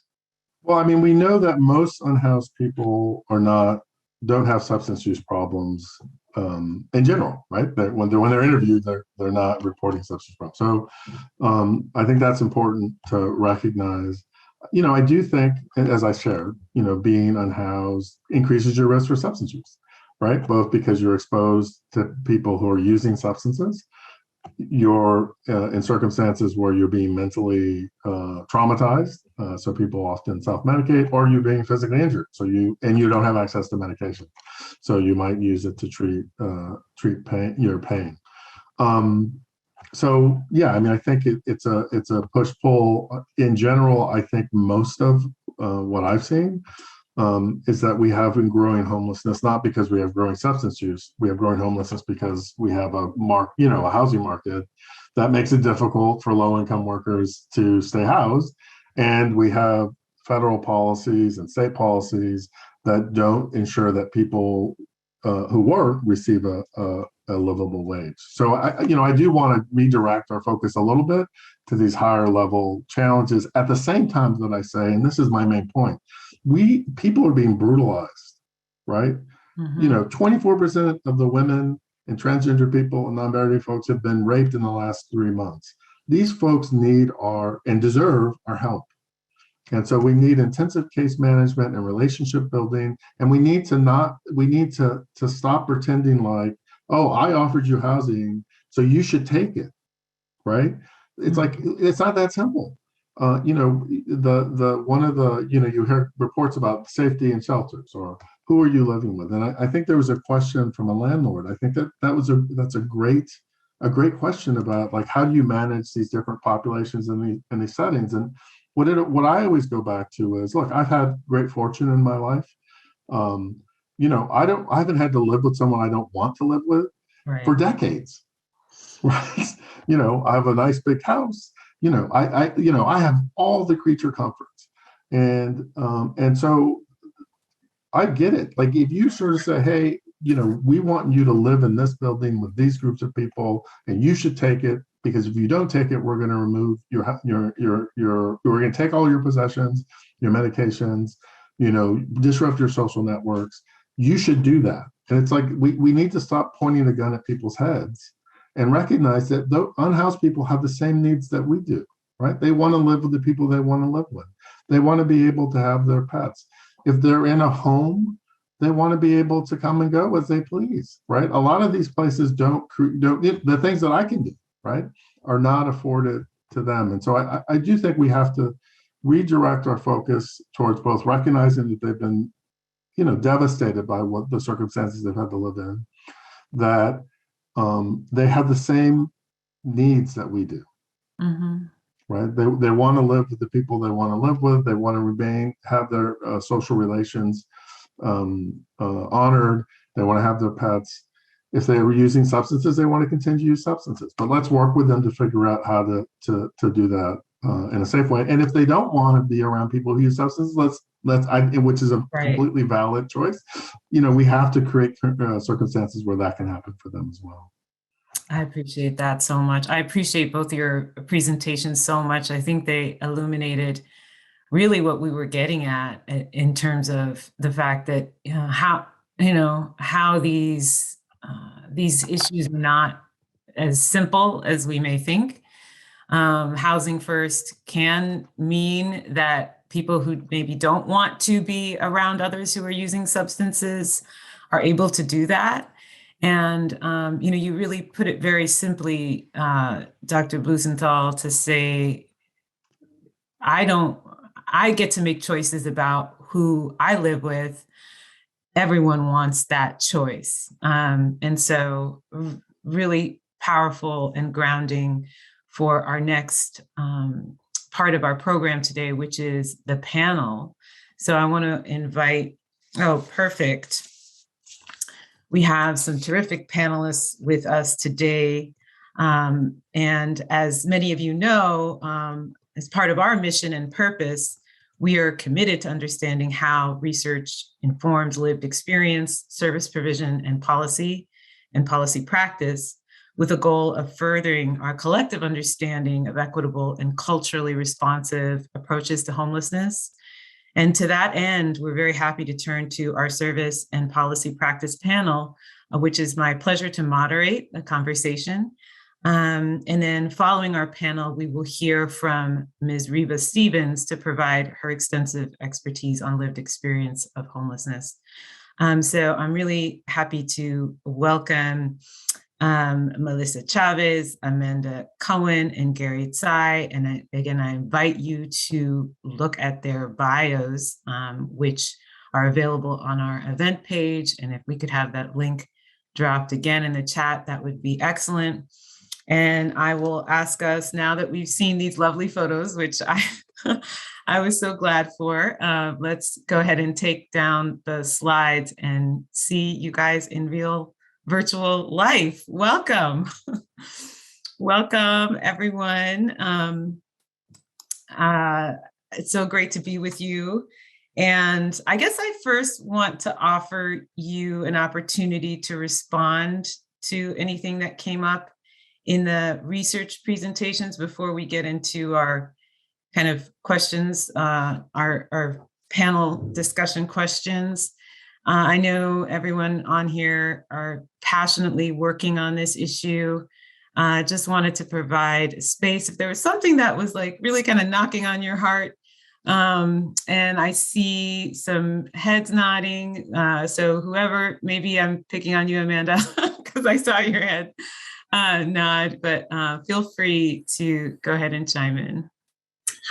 Well, I mean, we know that most unhoused people don't have substance use problems in general, right? When they're interviewed, they're not reporting substance problems. So I think that's important to recognize. I do think, as I shared, being unhoused increases your risk for substance use, right? Both because you're exposed to people who are using substances, you're in circumstances where you're being mentally traumatized, so people often self-medicate, or you're being physically injured, you don't have access to medication, so you might use it to treat your pain. So yeah, I mean, I think it's a push-pull. In general, I think most of what I've seen is that we have been growing homelessness, not because we have growing substance use. We have growing homelessness because we have a housing market that makes it difficult for low-income workers to stay housed. And we have federal policies and state policies that don't ensure that people who work receive a livable wage. So I do want to redirect our focus a little bit to these higher level challenges at the same time that I say, and this is my main point, people are being brutalized, right? Mm-hmm. 24% of the women and transgender people and non-binary folks have been raped in the last 3 months. These folks need and deserve our help. And so we need intensive case management and relationship building. And we need to stop pretending like, oh, I offered you housing, so you should take it, right? It's like, it's not that simple. You hear reports about safety in shelters, or who are you living with? And I think there was a question from a landlord. I think that's a great question about, like, how do you manage these different populations in these settings? And what I always go back to is, look, I've had great fortune in my life. I haven't had to live with someone I don't want to live with for decades, right? I have a nice big house. I have all the creature comforts, and so I get it. Like, if you sort of say, hey, we want you to live in this building with these groups of people, and you should take it, because if you don't take it, we're going to remove we're going to take all your possessions, your medications, disrupt your social networks. You should do that. And it's like, we need to stop pointing the gun at people's heads and recognize that unhoused people have the same needs that we do, right? They want to live with the people they want to live with. They want to be able to have their pets. If they're in a home, they want to be able to come and go as they please, right? A lot of these places don't the things that I can do, right, are not afforded to them. And so I do think we have to redirect our focus towards both recognizing that they've been, devastated by what the circumstances they've had to live in, that they have the same needs that we do, right? They want to live with the people they want to live with. They want to have their social relations honored. They want to have their pets. If they were using substances, they want to continue to use substances. But let's work with them to figure out how to do that in a safe way. And if they don't want to be around people who use substances, which is a Right. completely valid choice. We have to create circumstances where that can happen for them as well. I appreciate that so much. I appreciate both your presentations so much. I think they illuminated really what we were getting at in terms of the fact that how these issues are not as simple as we may think. Housing first can mean that people who maybe don't want to be around others who are using substances are able to do that. And, you really put it very simply, Dr. Blusenthal, to say, I get to make choices about who I live with. Everyone wants that choice. And so really powerful and grounding for our next part of our program today, which is the panel. So I want to invite, perfect. We have some terrific panelists with us today. And as many of you know, as part of our mission and purpose, we are committed to understanding how research informs lived experience, service provision, and policy practice, with a goal of furthering our collective understanding of equitable and culturally responsive approaches to homelessness. And to that end, we're very happy to turn to our service and policy practice panel, which is my pleasure to moderate the conversation. And then following our panel, we will hear from Ms. Reba Stevens to provide her extensive expertise on lived experience of homelessness. So I'm really happy to welcome Melissa Chavez, Amanda Cohen, and Gary Tsai. And I invite you to look at their bios, which are available on our event page. And if we could have that link dropped again in the chat, that would be excellent. And I will ask us, now that we've seen these lovely photos, which I was so glad for, let's go ahead and take down the slides and see you guys in real virtual life. Welcome. Welcome, everyone. It's so great to be with you. And I guess I first want to offer you an opportunity to respond to anything that came up in the research presentations before we get into our kind of questions, our panel discussion questions. I know everyone on here are passionately working on this issue. Just wanted to provide space if there was something that was like really kind of knocking on your heart. And I see some heads nodding. So whoever, maybe I'm picking on you, Amanda, because I saw your head nod, but feel free to go ahead and chime in.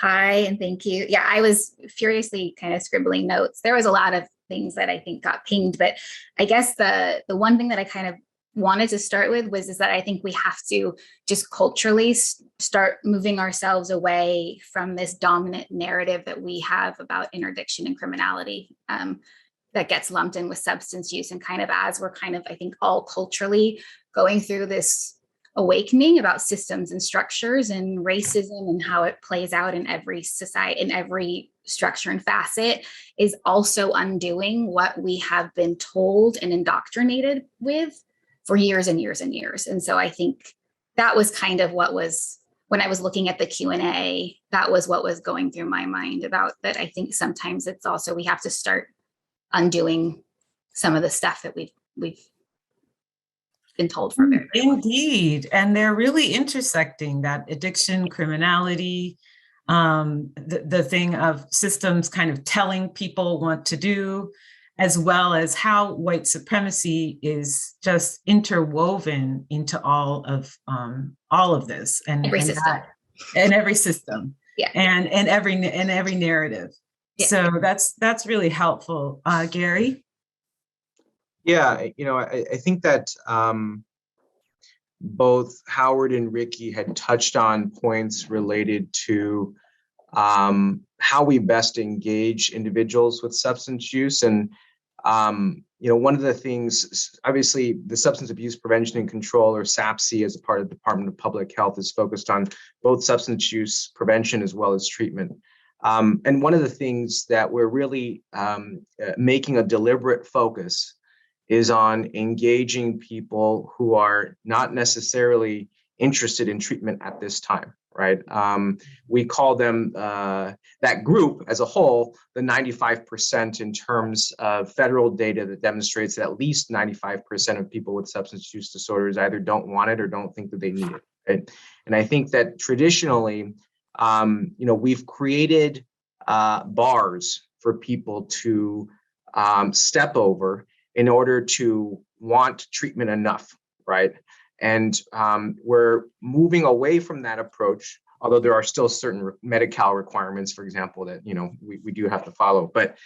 Hi, and thank you. Yeah, I was furiously kind of scribbling notes. There was a lot of things that I think got pinged, but I guess the one thing that I kind of wanted to start with is that I think we have to just culturally start moving ourselves away from this dominant narrative that we have about interdiction and criminality that gets lumped in with substance use. And kind of as we're kind of, I think, all culturally going through this awakening about systems and structures and racism and how it plays out in every society, in every structure and facet, is also undoing what we have been told and indoctrinated with for years and years and years. And so I think that was kind of what was, when I was looking at the Q&A, that was what was going through my mind about that. I think sometimes it's also, we have to start undoing some of the stuff that we've been told for very long. Indeed. And they're really intersecting that addiction, criminality, the thing of systems kind of telling people what to do, as well as how white supremacy is just interwoven into all of this and every system yeah. and every narrative. Yeah. So that's really helpful. Gary? Yeah, I think that both Howard and Ricky had touched on points related to how we best engage individuals with substance use. And, one of the things, obviously, the Substance Abuse Prevention and Control, or SAPC, as a part of the Department of Public Health, is focused on both substance use prevention as well as treatment. And one of the things that we're really making a deliberate focus is on engaging people who are not necessarily interested in treatment at this time, right? We call them, that group as a whole, the 95% in terms of federal data that demonstrates that at least 95% of people with substance use disorders either don't want it or don't think that they need it, right? And I think that traditionally, we've created bars for people to step over in order to want treatment enough, right? And we're moving away from that approach, although there are still certain Medi-Cal requirements, for example, that we do have to follow. But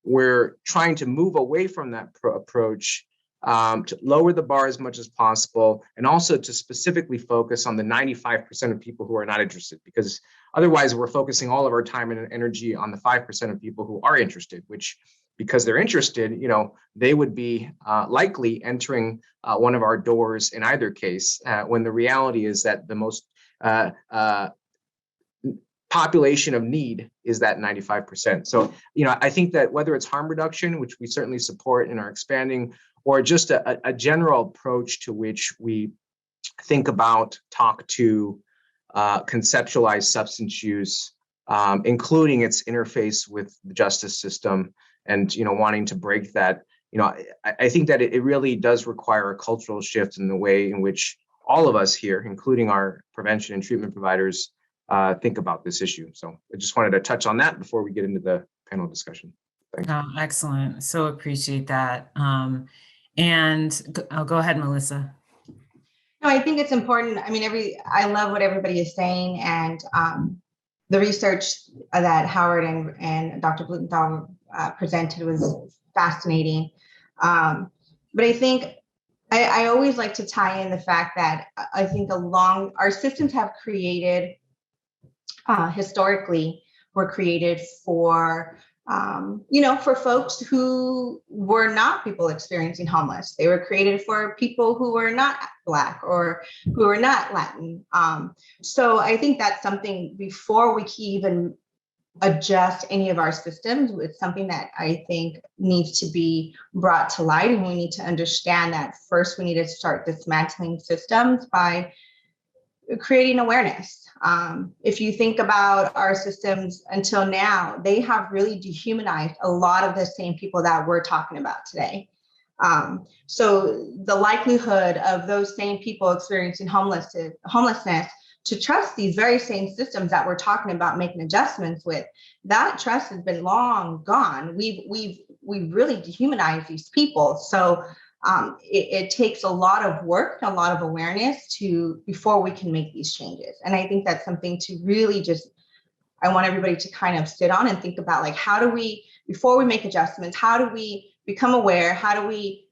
we're trying to move away from that approach to lower the bar as much as possible, and also to specifically focus on the 95% of people who are not interested, because otherwise we're focusing all of our time and energy on the 5% of people who are interested, which, because they're interested, they would be likely entering one of our doors in either case, when the reality is that the most population of need is that 95%. So, I think that whether it's harm reduction, which we certainly support and are expanding, or just a general approach to which we think about, talk to, conceptualize substance use, including its interface with the justice system, and wanting to break that, I think that it really does require a cultural shift in the way in which all of us here, including our prevention and treatment providers, think about this issue. So I just wanted to touch on that before we get into the panel discussion. Thanks. Oh, excellent. So appreciate that. And I'll go ahead, Melissa. No, I think it's important. I mean, I love what everybody is saying, and the research that Howard and Dr. Blumenthal presented was fascinating. But I think I always like to tie in the fact that I think our systems have created, historically, were created for, for folks who were not people experiencing homeless. They were created for people who were not Black or who were not Latin. So I think that's something, before we can even adjust any of our systems, it's something that I think needs to be brought to light. And we need to understand that first we need to start dismantling systems by creating awareness. If you think about our systems until now, they have really dehumanized a lot of the same people that we're talking about today. So the likelihood of those same people experiencing homelessness to trust these very same systems that we're talking about making adjustments with, that trust has been long gone. We've really dehumanized these people. So it takes a lot of work, a lot of awareness before we can make these changes. And I think that's something to really I want everybody to kind of sit on and think about, like, how do we, before we make adjustments, how do we become aware? How do we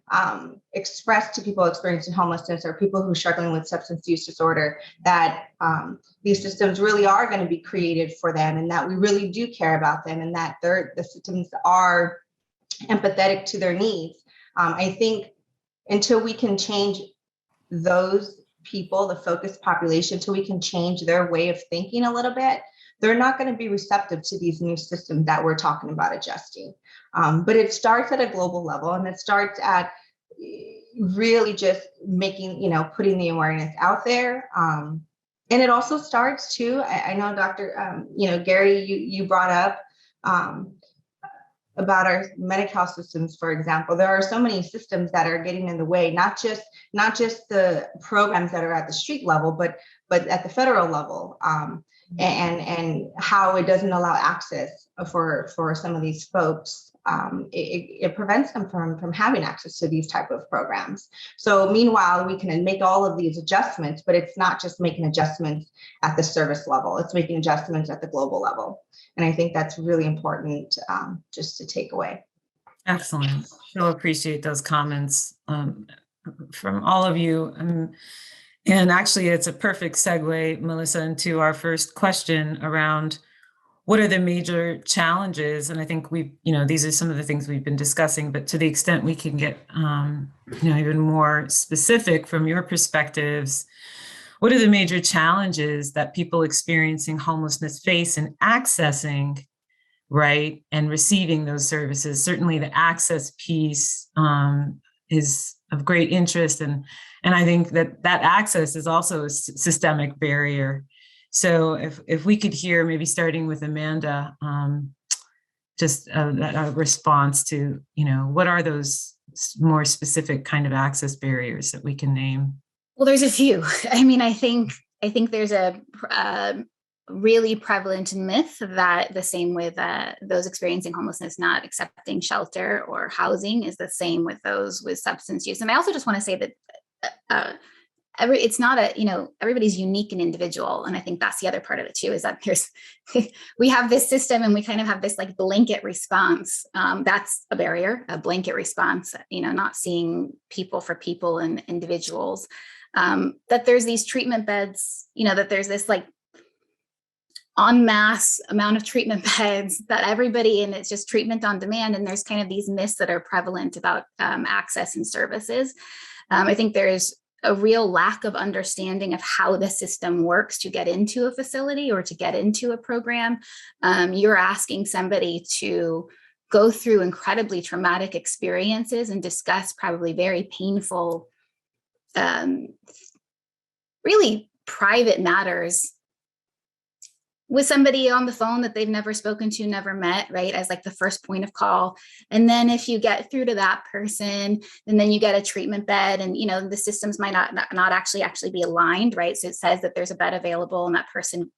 express to people experiencing homelessness or people who are struggling with substance use disorder that these systems really are going to be created for them, and that we really do care about them, and that the systems are empathetic to their needs. I think until we can change those people, the focused population, until we can change their way of thinking a little bit, they're not going to be receptive to these new systems that we're talking about adjusting. But it starts at a global level, and it starts at really just making, putting the awareness out there. And it also starts too, I know Dr. Gary, you brought up about our Medi-Cal systems, for example. There are so many systems that are getting in the way, not just the programs that are at the street level, but at the federal level. And how it doesn't allow access for some of these folks. It prevents them from having access to these type of programs. So meanwhile, we can make all of these adjustments, but it's not just making adjustments at the service level, it's making adjustments at the global level. And I think that's really important just to take away. Excellent. So appreciate those comments from all of you. And actually, it's a perfect segue, Melissa, into our first question around what are the major challenges? And I think these are some of the things we've been discussing, but to the extent we can get, even more specific from your perspectives, what are the major challenges that people experiencing homelessness face in accessing, right, and receiving those services? Certainly the access piece is of great interest, and I think that access is also a systemic barrier. So if we could hear, maybe starting with Amanda, just a response to, what are those more specific kind of access barriers that we can name? Well, there's a few. I mean, I think there's a really prevalent myth that the same with those experiencing homelessness not accepting shelter or housing is the same with those with substance use. And I also just want to say that it's not everybody's unique and individual. And I think that's the other part of it too, is that we have this system and we kind of have this like blanket response. That's a barrier, a blanket response, not seeing people for people and individuals. That there's these treatment beds, that there's this like en masse amount of treatment beds that everybody, and it's just treatment on demand. And there's kind of these myths that are prevalent about access and services. I think there's a real lack of understanding of how the system works to get into a facility or to get into a program. You're asking somebody to go through incredibly traumatic experiences and discuss probably very painful, really private matters with somebody on the phone that they've never spoken to, never met, right, as like the first point of call. And then if you get through to that person, and then you get a treatment bed, and the systems might not actually be aligned, right? So it says that there's a bed available, and that person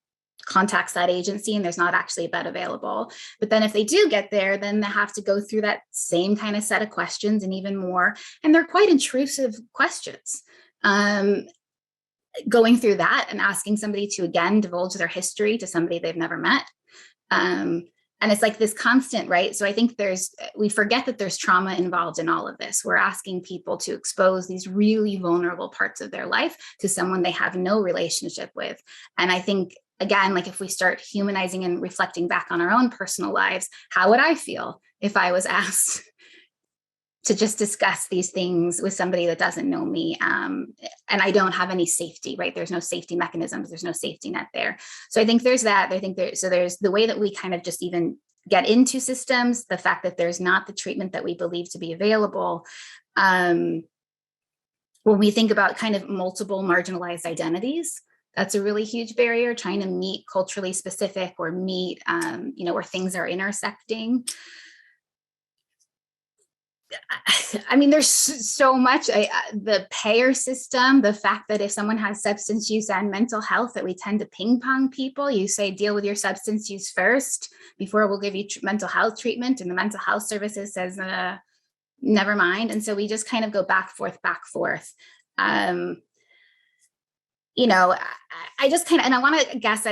contacts that agency and there's not actually a bed available. But then if they do get there, then they have to go through that same kind of set of questions and even more. And they're quite intrusive questions. Going through that and asking somebody to, again, divulge their history to somebody they've never met. And it's like this constant, right? So I think we forget that there's trauma involved in all of this. We're asking people to expose these really vulnerable parts of their life to someone they have no relationship with. And I think, again, like if we start humanizing and reflecting back on our own personal lives, how would I feel if I was asked to just discuss these things with somebody that doesn't know me, and I don't have any safety, right? There's no safety mechanisms. There's no safety net there. So I think there's that. I think there's the way that we kind of just even get into systems, the fact that there's not the treatment that we believe to be available. When we think about kind of multiple marginalized identities, that's a really huge barrier, trying to meet culturally specific or meet, where things are intersecting. I mean, there's so much. The payer system, the fact that if someone has substance use and mental health, that we tend to ping pong people. You say, deal with your substance use first before we'll give you mental health treatment. And the mental health services says, never mind. And so we just kind of go back, forth. I just kind of, and I want to guess,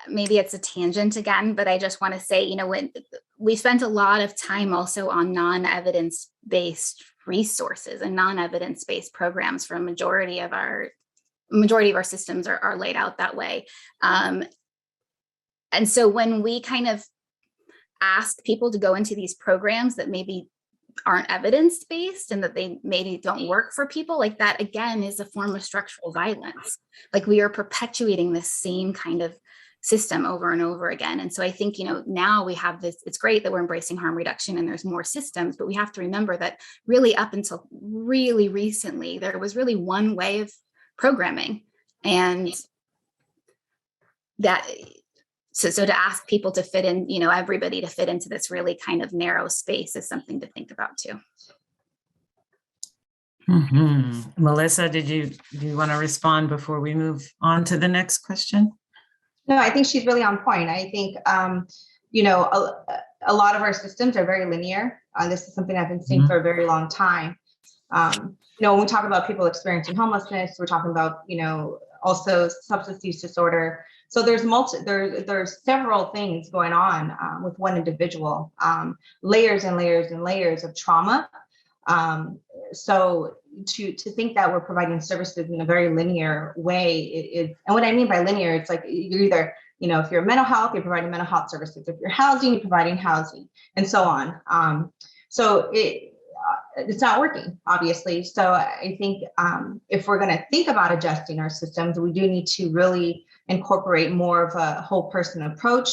maybe it's a tangent again, but I just want to say, when we spent a lot of time also on non-evidence-based resources and non-evidence-based programs for a majority of our systems are laid out that way. And so when we kind of ask people to go into these programs that maybe aren't evidence-based and that they maybe don't work for people, like that, again, is a form of structural violence. Like we are perpetuating this same kind of system over and over again. And so I think, now we have this, it's great that we're embracing harm reduction and there's more systems, but we have to remember that really up until really recently, there was really one way of programming. And that, so to ask people to fit in, everybody to fit into this really kind of narrow space is something to think about too. Mm-hmm. Melissa, do you want to respond before we move on to the next question? No, I think she's really on point. I think, a lot of our systems are very linear. This is something I've been seeing for a very long time. When we talk about people experiencing homelessness, we're talking about, also substance use disorder. So there's several things going on with one individual, layers and layers and layers of trauma. So to think that we're providing services in a very linear way is, and what I mean by linear, it's like you're either, if you're mental health, you're providing mental health services. If you're housing, you're providing housing, and so on. So it's not working, obviously. So I think if we're going to think about adjusting our systems, we do need to really incorporate more of a whole person approach,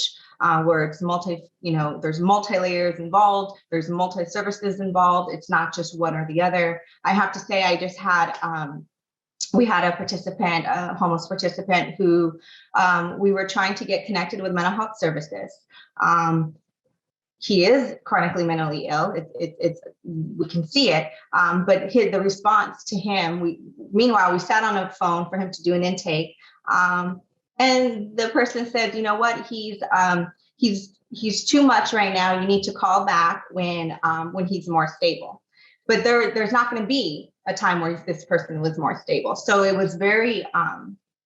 where it's there's multi-layers involved, there's multi-services involved. It's not just one or the other. I have to say, I just had, we had a participant, a homeless participant who we were trying to get connected with mental health services. He is chronically mentally ill. We can see it, but the response to him, meanwhile, we sat on a phone for him to do an intake. And the person said, you know what, he's too much right now. You need to call back when he's more stable. But there's not going to be a time where this person was more stable. So it was very,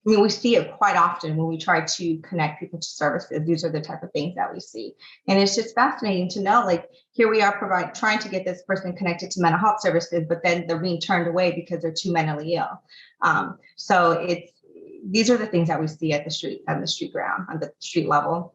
we see it quite often when we try to connect people to services. These are the type of things that we see. And it's just fascinating to know, like, here we are trying to get this person connected to mental health services, but then they're being turned away because they're too mentally ill. So these are the things that we see on the street ground, on the street level.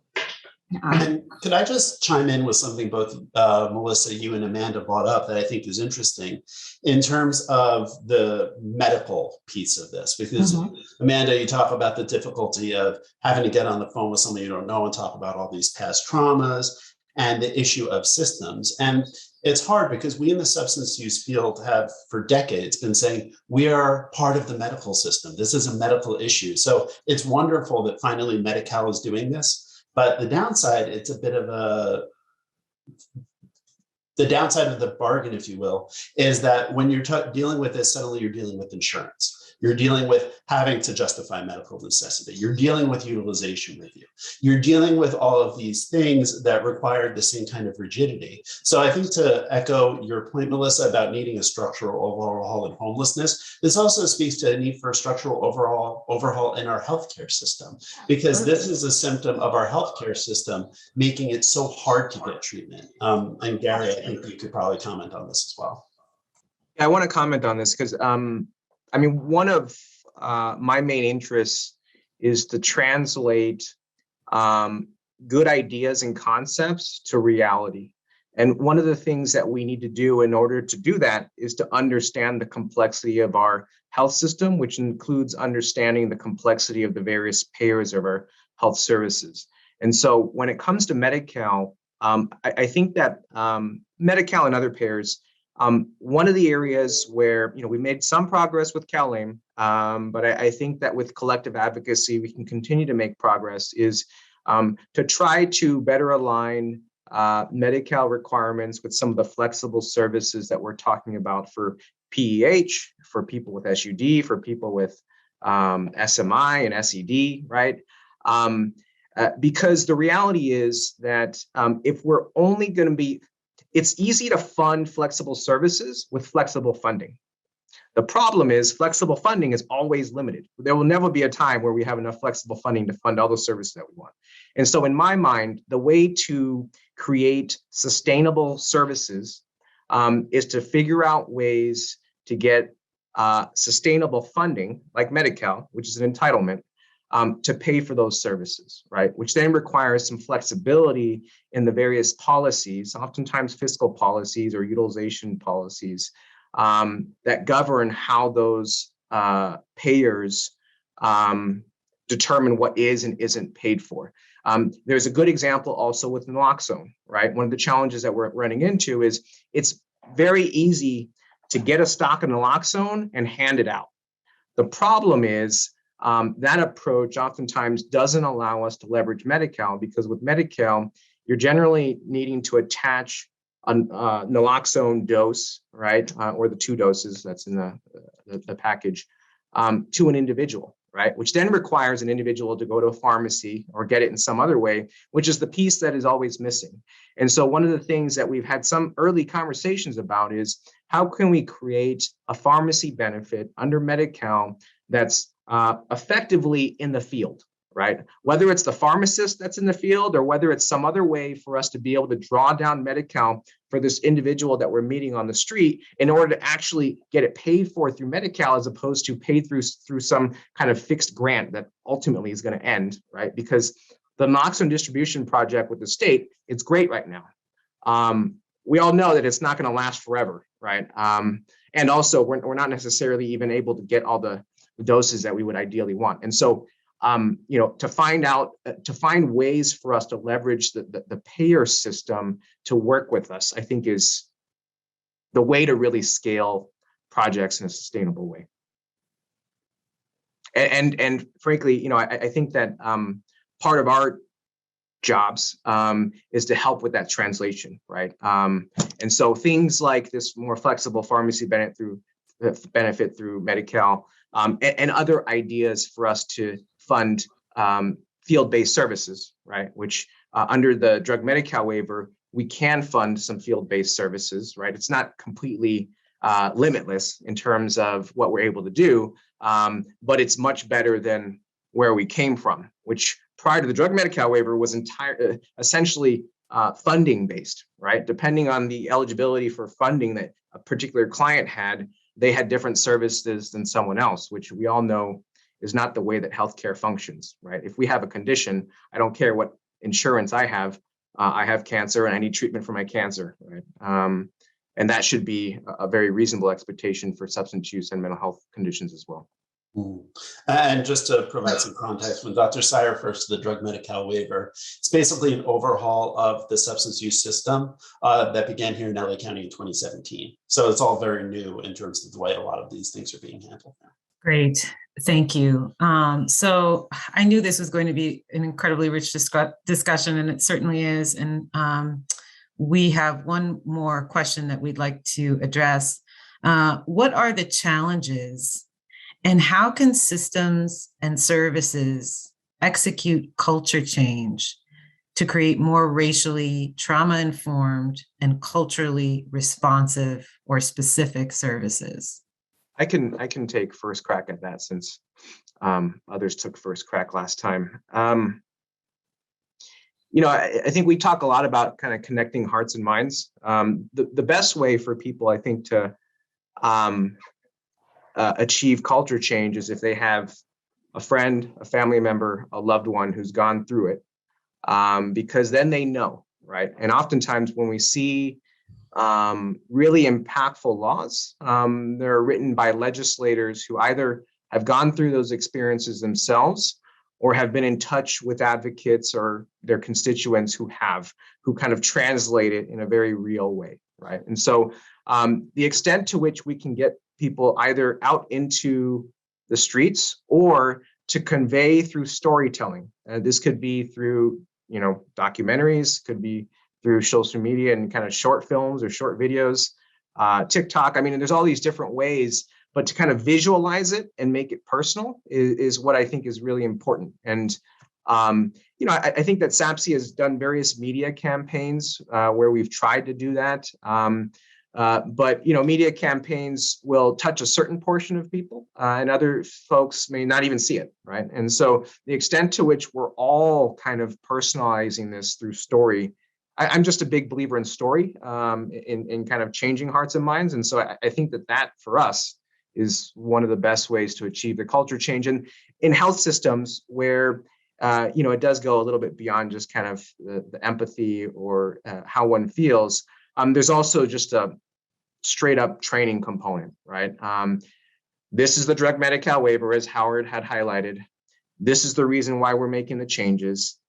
And could I just chime in with something both Melissa, you and Amanda brought up that I think is interesting in terms of the medical piece of this? Because Amanda, you talk about the difficulty of having to get on the phone with somebody you don't know and talk about all these past traumas and the issue of systems. And it's hard because we in the substance use field have for decades been saying we are part of the medical system. This is a medical issue. So it's wonderful that finally Medi-Cal is doing this. But the downside, it's a bit of the downside of the bargain, if you will, is that when you're dealing with this, suddenly you're dealing with insurance. You're dealing with having to justify medical necessity. You're dealing with utilization review. You're dealing with all of these things that require the same kind of rigidity. So I think to echo your point, Melissa, about needing a structural overhaul in homelessness, this also speaks to a need for a structural overhaul in our healthcare system, because this is a symptom of our healthcare system making it so hard to get treatment. And Gary, I think you could probably comment on this as well. Yeah, I want to comment on this because one of my main interests is to translate good ideas and concepts to reality. And one of the things that we need to do in order to do that is to understand the complexity of our health system, which includes understanding the complexity of the various payers of our health services. And so when it comes to Medi-Cal, I think that Medi-Cal and other payers, one of the areas where we made some progress with CalAIM, but I think that with collective advocacy we can continue to make progress, is to try to better align Medi-Cal requirements with some of the flexible services that we're talking about for PEH, for people with SUD, for people with SMI and SED, right? Because the reality is that if we're only going to be, it's easy to fund flexible services with flexible funding. The problem is flexible funding is always limited. There will never be a time where we have enough flexible funding to fund all the services that we want. And so in my mind, the way to create sustainable services is to figure out ways to get sustainable funding, like Medi-Cal, which is an entitlement, to pay for those services, right? Which then requires some flexibility in the various policies, oftentimes fiscal policies or utilization policies, that govern how those payers determine what is and isn't paid for. There's a good example also with naloxone, right? One of the challenges that we're running into is it's very easy to get a stock of naloxone and hand it out. The problem is that approach oftentimes doesn't allow us to leverage Medi-Cal, because with Medi-Cal, you're generally needing to attach a naloxone dose, right, or the 2 doses that's in the package, to an individual, right, which then requires an individual to go to a pharmacy or get it in some other way, which is the piece that is always missing. And so one of the things that we've had some early conversations about is how can we create a pharmacy benefit under Medi-Cal that's effectively in the field, right? Whether it's the pharmacist that's in the field or whether it's some other way for us to be able to draw down Medi-Cal for this individual that we're meeting on the street in order to actually get it paid for through Medi-Cal, as opposed to paid through some kind of fixed grant that ultimately is going to end, right? Because the naloxone distribution project with the state, it's great right now. We all know that it's not going to last forever. right? And also, we're not necessarily even able to get all the doses that we would ideally want. And so, to find ways for us to leverage the payer system to work with us, I think is the way to really scale projects in a sustainable way. And frankly, I think that part of our jobs is to help with that translation, right? And so things like this more flexible pharmacy benefit through Medi-Cal, and other ideas for us to fund field-based services, right? Which under the drug Medi-Cal waiver, we can fund some field-based services, right? It's not completely limitless in terms of what we're able to do, but it's much better than where we came from, which prior to the drug Medi-Cal waiver was essentially funding based, right? Depending on the eligibility for funding that a particular client had, they had different services than someone else, which we all know is not the way that healthcare functions, right? If we have a condition, I don't care what insurance I have cancer and I need treatment for my cancer, right? And that should be a very reasonable expectation for substance use and mental health conditions as well. And just to provide some context, when Dr. Sire refers to the drug Medi-Cal waiver, it's basically an overhaul of the substance use system that began here in LA County in 2017. So it's all very new in terms of the way a lot of these things are being handled now. Great. Thank you. So I knew this was going to be an incredibly rich discussion, and it certainly is. And we have one more question that we'd like to address. What are the challenges, and how can systems and services execute culture change to create more racially trauma-informed and culturally responsive or specific services? I can take first crack at that since others took first crack last time. I think we talk a lot about kind of connecting hearts and minds. The best way for people, I think, to achieve culture change is if they have a friend, a family member, a loved one who's gone through it, because then they know, right? And oftentimes when we see really impactful laws, they're written by legislators who either have gone through those experiences themselves or have been in touch with advocates or their constituents who kind of translate it in a very real way, right? And so the extent to which we can get people either out into the streets or to convey through storytelling. This could be through, documentaries, could be through social media and kind of short films or short videos, TikTok. I mean, there's all these different ways, but to kind of visualize it and make it personal is what I think is really important. And, I think that SAPC has done various media campaigns where we've tried to do that. But media campaigns will touch a certain portion of people, and other folks may not even see it, right? And so the extent to which we're all kind of personalizing this through story, I'm just a big believer in story, in kind of changing hearts and minds. And so I think that for us is one of the best ways to achieve the culture change. And in health systems where it does go a little bit beyond just kind of the empathy or how one feels. There's also just a straight up training component, right? This is the drug Medi-Cal waiver, as Howard had highlighted. This is the reason why we're making the changes.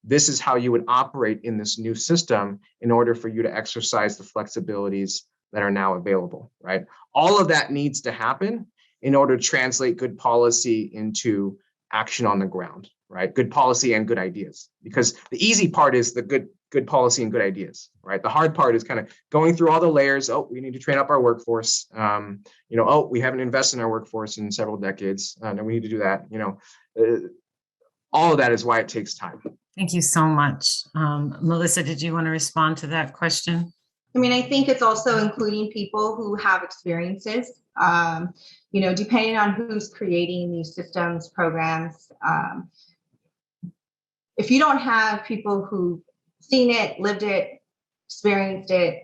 This is how you would operate in this new system in order for you to exercise the flexibilities that are now available, right? All of that needs to happen in order to translate good policy into action on the ground, right? Good policy and good ideas, because the easy part is the good policy and good ideas, right? The hard part is kind of going through all the layers. Oh, we need to train up our workforce. Oh, we haven't invested in our workforce in several decades. And we need to do that. All of that is why it takes time. Thank you so much. Melissa, did you want to respond to that question? I mean, I think it's also including people who have experiences, depending on who's creating these systems, programs. If you don't have people who've seen it, lived it, experienced it,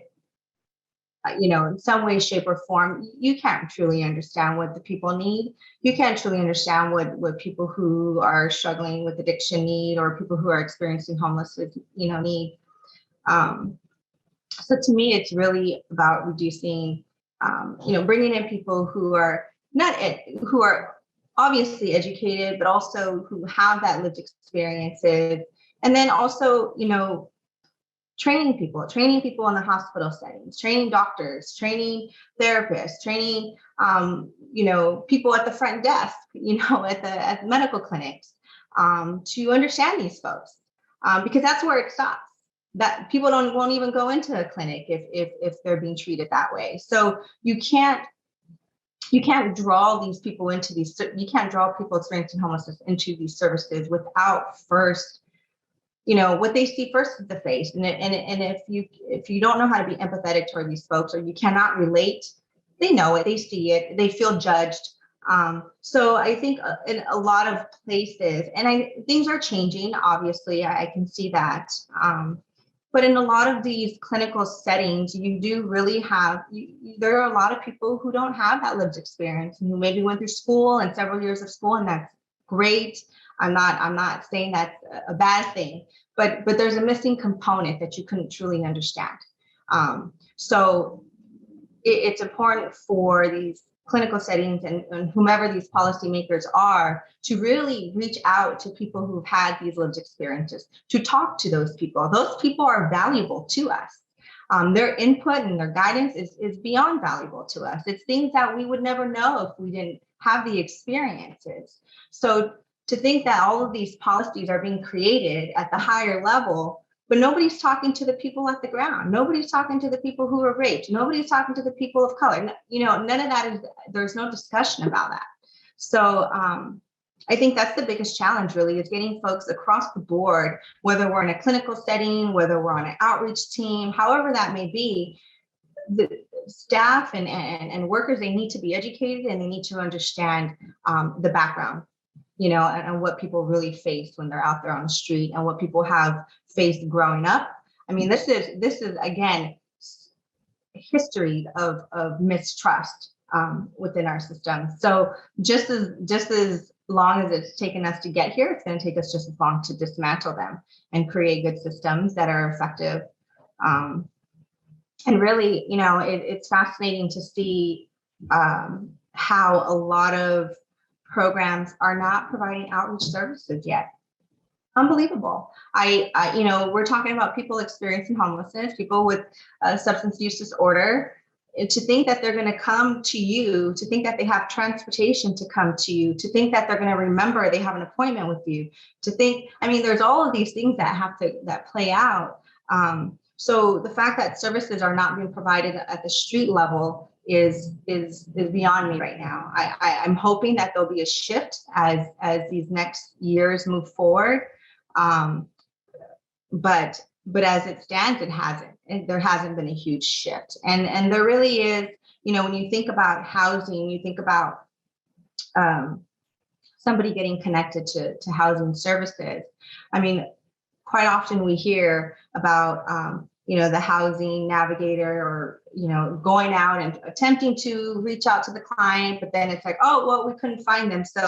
in some way, shape, or form, you can't truly understand what the people need. You can't truly understand what people who are struggling with addiction need, or people who are experiencing homelessness, need. So to me, it's really about reducing, bringing in people who are who are obviously educated, but also who have that lived experiences. And then also, training people in the hospital settings, training doctors, training therapists, training, people at the front desk, at the medical clinics, to understand these folks, because that's where it stops. That people won't even go into a clinic if they're being treated that way. So you can't draw these people you can't draw people experiencing homelessness into these services without first, what they see first is the face. And if you don't know how to be empathetic toward these folks, or you cannot relate, they know it, they see it, they feel judged. So I think in a lot of places, and things are changing, obviously, I can see that. But in a lot of these clinical settings, you do really have, there are a lot of people who don't have that lived experience, and who maybe went through school and several years of school, and that's great. I'm not saying that's a bad thing, but there's a missing component that you couldn't truly understand. So it's important for these clinical settings and whomever these policymakers are to really reach out to people who've had these lived experiences, to talk to those people. Those people are valuable to us. Their input and their guidance is beyond valuable to us. It's things that we would never know if we didn't have the experiences. So to think that all of these policies are being created at the higher level, but nobody's talking to the people at the ground. Nobody's talking to the people who were raped. Nobody's talking to the people of color. None of that there's no discussion about that. So I think that's the biggest challenge, really, is getting folks across the board, whether we're in a clinical setting, whether we're on an outreach team, however that may be, the staff and workers, they need to be educated, and they need to understand the background, and what people really face when they're out there on the street, and what people have faced growing up. I mean, this is again, history of mistrust within our system. So just as long as it's taken us to get here, it's going to take us just as long to dismantle them and create good systems that are effective. And really, it's fascinating to see how a lot of programs are not providing outreach services yet. Unbelievable. We're talking about people experiencing homelessness, people with substance use disorder. To think that they're going to come to you, to think that they have transportation to come to you, to think that they're going to remember they have an appointment with you, to think, there's all of these things that play out. So the fact that services are not being provided at the street level is beyond me right now. I'm hoping that there'll be a shift as these next years move forward. But as it stands, it hasn't. There hasn't been a huge shift. And there really is, when you think about housing, you think about somebody getting connected to housing services. Quite often we hear about, the housing navigator, or, going out and attempting to reach out to the client, but then it's like, oh, well, we couldn't find them. So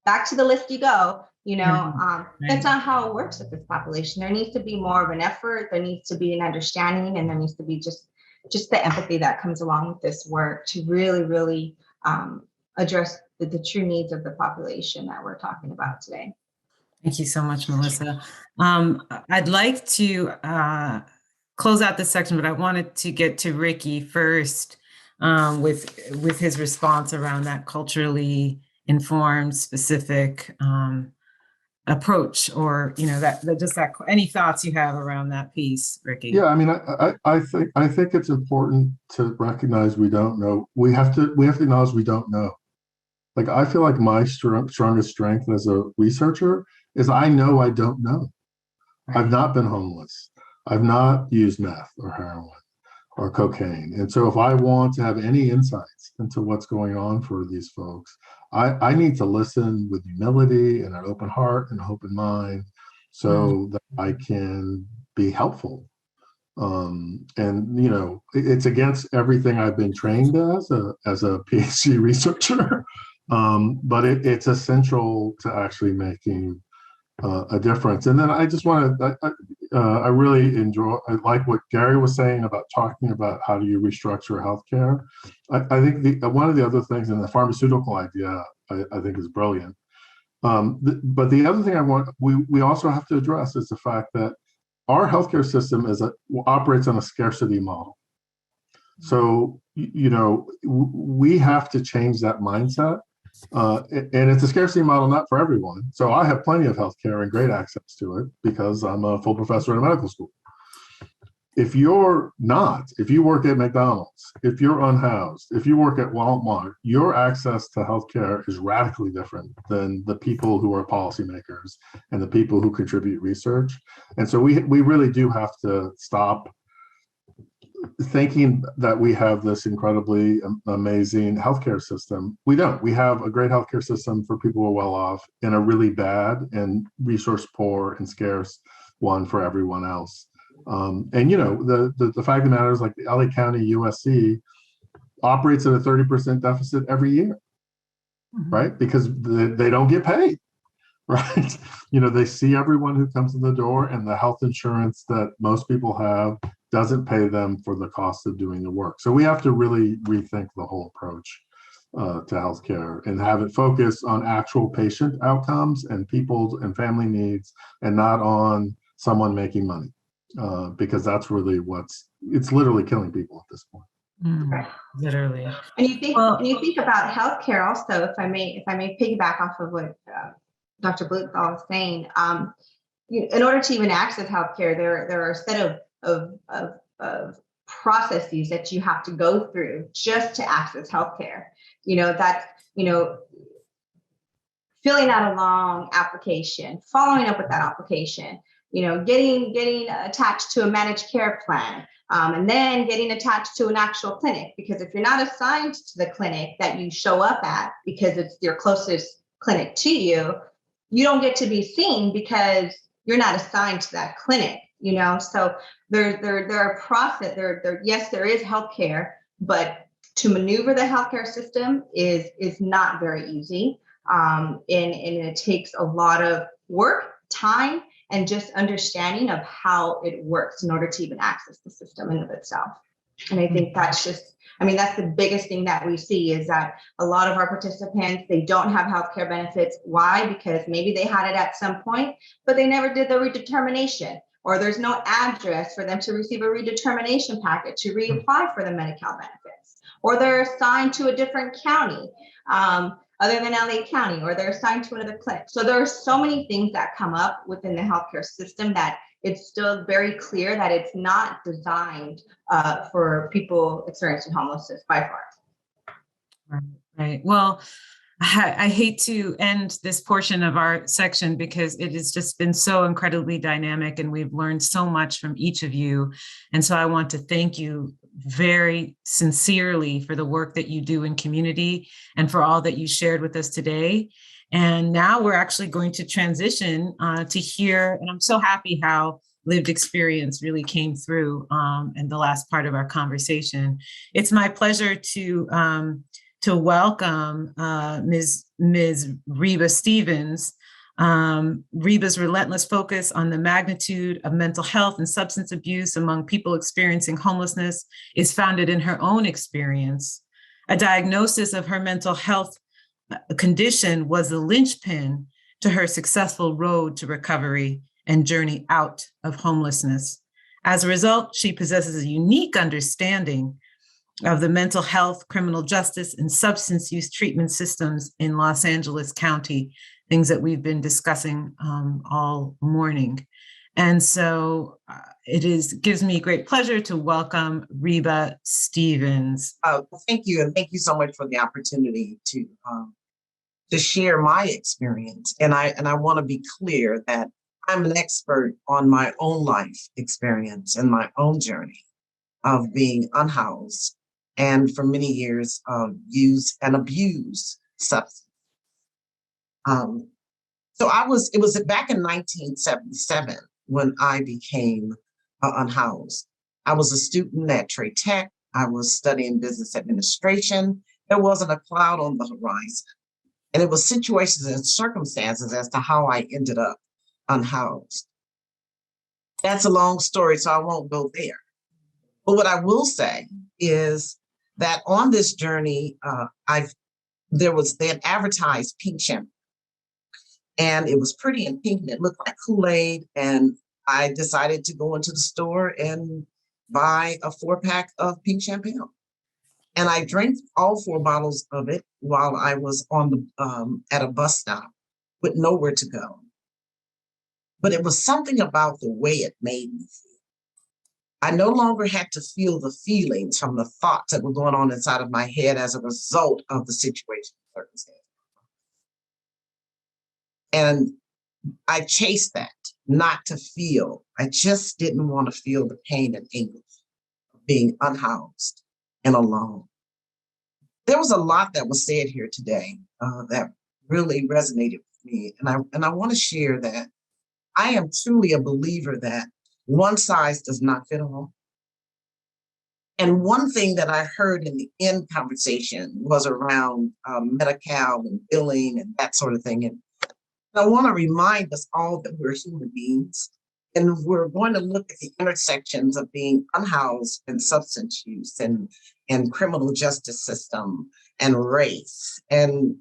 back to the list you go. That's not how it works with this population. There needs to be more of an effort. There needs to be an understanding, and there needs to be just the empathy that comes along with this work to really, really address the true needs of the population that we're talking about today. Thank you so much, Melissa. I'd like to close out this section, but I wanted to get to Ricky first with his response around that culturally informed, specific approach, or that any thoughts you have around that piece, Ricky? Yeah, I think it's important to recognize we don't know. We have to acknowledge we don't know. Like, I feel like my strongest strength as a researcher is I know I don't know. Right. I've not been homeless. I've not used meth or heroin or cocaine. And so if I want to have any insights into what's going on for these folks, I need to listen with humility and an open heart and an open mind, so that I can be helpful. And it's against everything I've been trained as a PhD researcher, but it's essential to actually making a difference. And then I just want to, I really I like what Gary was saying about talking about how do you restructure healthcare. I think one of the other things in the pharmaceutical idea, I think is brilliant. But the other thing we also have to address is the fact that our healthcare system operates on a scarcity model. So, we have to change that mindset. And it's a scarcity model, not for everyone. So I have plenty of healthcare and great access to it because I'm a full professor in a medical school. If you work at McDonald's, if you're unhoused, if you work at Walmart, your access to healthcare is radically different than the people who are policymakers and the people who contribute research. And so we really do have to stop thinking that we have this incredibly amazing healthcare system. We don't. We have a great healthcare system for people who are well off and a really bad and resource poor and scarce one for everyone else. And the fact of the matter is, like, the LA County USC operates at a 30% deficit every year, right? Because they don't get paid, right? They see everyone who comes in the door, and the health insurance that most people have doesn't pay them for the cost of doing the work. So we have to really rethink the whole approach to healthcare and have it focus on actual patient outcomes and people's and family needs, and not on someone making money, because that's really it's literally killing people at this point. Literally. And you think about healthcare also, if I may piggyback off of what Dr. Blumenthal was saying. In order to even access healthcare, there are a set of processes that you have to go through just to access healthcare. That's filling out a long application, following up with that application, getting attached to a managed care plan, and then getting attached to an actual clinic. Because if you're not assigned to the clinic that you show up at because it's your closest clinic to you, you don't get to be seen because you're not assigned to that clinic. So there are process. Yes, there is healthcare, but to maneuver the healthcare system is not very easy, and it takes a lot of work, time, and just understanding of how it works in order to even access the system in of itself. And I think that's the biggest thing that we see is that a lot of our participants, they don't have healthcare benefits. Why? Because maybe they had it at some point, but they never did the redetermination, or there's no address for them to receive a redetermination packet to reapply for the Medi-Cal benefits, or they're assigned to a different county other than LA County, or they're assigned to another clinic. So there are so many things that come up within the healthcare system that it's still very clear that it's not designed for people experiencing homelessness by far. Right. Well, I hate to end this portion of our section because it has just been so incredibly dynamic, and we've learned so much from each of you. And so I want to thank you very sincerely for the work that you do in community and for all that you shared with us today. And now we're actually going to transition to hear, and I'm so happy how lived experience really came through in the last part of our conversation. It's my pleasure to welcome Ms. Reba Stevens. Reba's relentless focus on the magnitude of mental health and substance abuse among people experiencing homelessness is founded in her own experience. A diagnosis of her mental health condition was the linchpin to her successful road to recovery and journey out of homelessness. As a result, she possesses a unique understanding of the mental health, criminal justice, and substance use treatment systems in Los Angeles County, things that we've been discussing all morning. And so it gives me great pleasure to welcome Reba Stevens. Thank you, and thank you so much for the opportunity to share my experience. And I want to be clear that I'm an expert on my own life experience and my own journey of being unhoused and for many years use and abuse substance. So it was back in 1977 when I became unhoused. I was a student at Trade Tech. I was studying business administration. There wasn't a cloud on the horizon. And it was situations and circumstances as to how I ended up unhoused. That's a long story, so I won't go there. But what I will say is that on this journey, they had advertised pink shampoo, and it was pretty in pink and it looked like Kool-Aid. And I decided to go into the store and buy a 4-pack of pink shampoo. And I drank all 4 bottles of it while I was on the at a bus stop with nowhere to go. But it was something about the way it made me feel. I no longer had to feel the feelings from the thoughts that were going on inside of my head as a result of the situation and circumstance. And I chased that, not to feel. I just didn't want to feel the pain and anguish of being unhoused and alone. There was a lot that was said here today that really resonated with me. And I want to share that I am truly a believer that one size does not fit all. And one thing that I heard in the In conversation was around Medi-Cal and billing and that sort of thing. And I want to remind us all that we're human beings, and we're going to look at the intersections of being unhoused and substance use and criminal justice system and race. And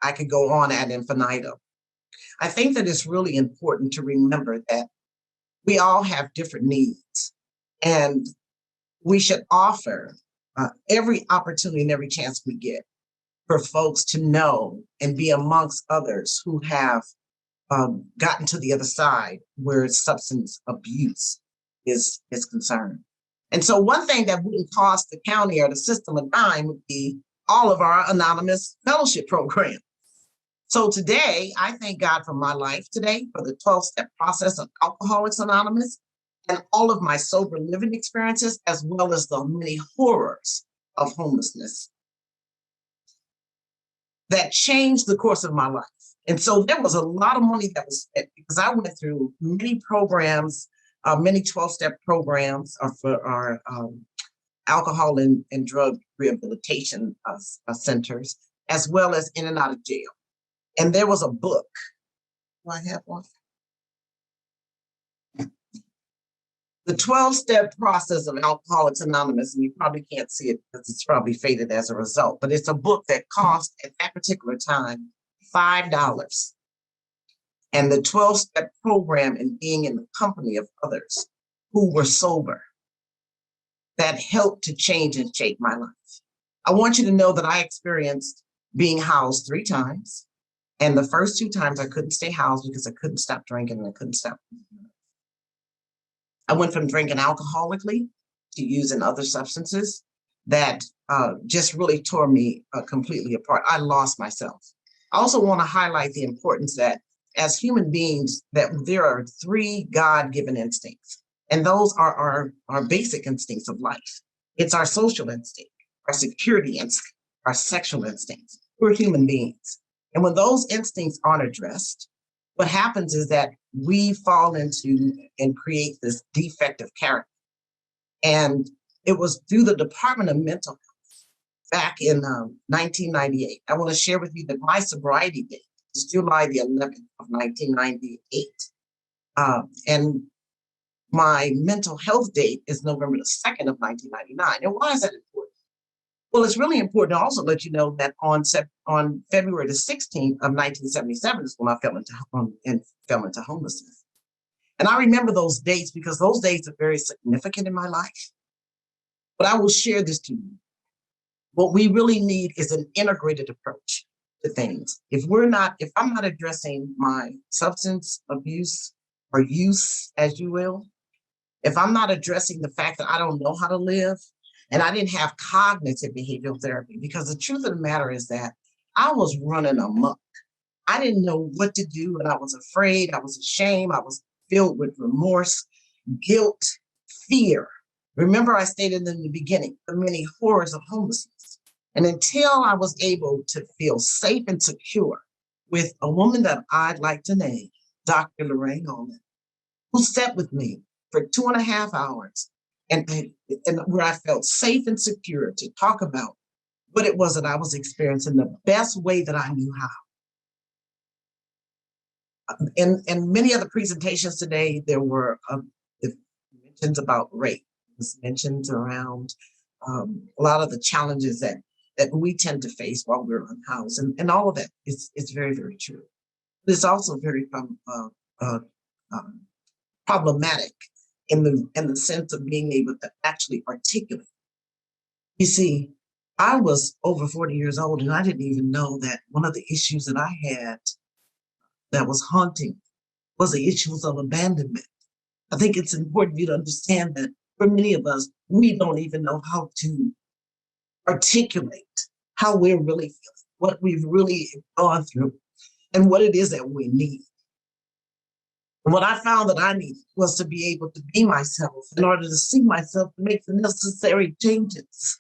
I could go on ad infinitum. I think that it's really important to remember that we all have different needs, and we should offer every opportunity and every chance we get for folks to know and be amongst others who have gotten to the other side where substance abuse is concerned. And so one thing that wouldn't cost the county or the system a dime would be all of our anonymous fellowship program. So today, I thank God for my life today, for the 12-step process of Alcoholics Anonymous, and all of my sober living experiences, as well as the many horrors of homelessness that changed the course of my life. And so there was a lot of money that was spent because I went through many programs, many 12-step programs for our alcohol and drug rehabilitation centers, as well as in and out of jail. And there was a book. Do I have one? The 12-step process of Alcoholics Anonymous, and you probably can't see it because it's probably faded as a result, but it's a book that cost at that particular time $5. And the 12-step program and being in the company of others who were sober, that helped to change and shape my life. I want you to know that I experienced being housed 3 times. And the first 2 times I couldn't stay housed because I couldn't stop drinking and I couldn't stop. I went from drinking alcoholically to using other substances that just really tore me completely apart. I lost myself. I also want to highlight the importance that as human beings, that there are 3 God-given instincts. And those are our basic instincts of life. It's our social instinct, our security instinct, our sexual instincts. We're human beings. And when those instincts aren't addressed, what happens is that we fall into and create this defective character. And it was through the Department of Mental Health back in 1998. I want to share with you that my sobriety date is July the 11th of 1998. And my mental health date is November the 2nd of 1999. And why is that important? Well, it's really important to also let you know that on February the 16th of 1977 is when I fell into homelessness. And I remember those dates because those dates are very significant in my life. But I will share this to you. What we really need is an integrated approach to things. If I'm not addressing my substance abuse or use, as you will, if I'm not addressing the fact that I don't know how to live, and I didn't have cognitive behavioral therapy, because the truth of the matter is that I was running amok. I didn't know what to do, and I was afraid, I was ashamed, I was filled with remorse, guilt, fear. Remember, I stated in the beginning, the many horrors of homelessness. And until I was able to feel safe and secure with a woman that I'd like to name, Dr. Lorraine Ullman, who sat with me for 2.5 hours, and where I felt safe and secure to talk about what it was that I was experiencing the best way that I knew how. in many other presentations today, there were mentions about rape, was mentioned around a lot of the challenges that we tend to face while we're unhoused, and all of that is very, very true. But it's also very problematic in the sense of being able to actually articulate. You see, I was over 40 years old, and I didn't even know that one of the issues that I had that was haunting was the issues of abandonment. I think it's important for you to understand that for many of us, we don't even know how to articulate how we're really feeling, what we've really gone through, and what it is that we need. And what I found that I needed was to be able to be myself in order to see myself, to make the necessary changes.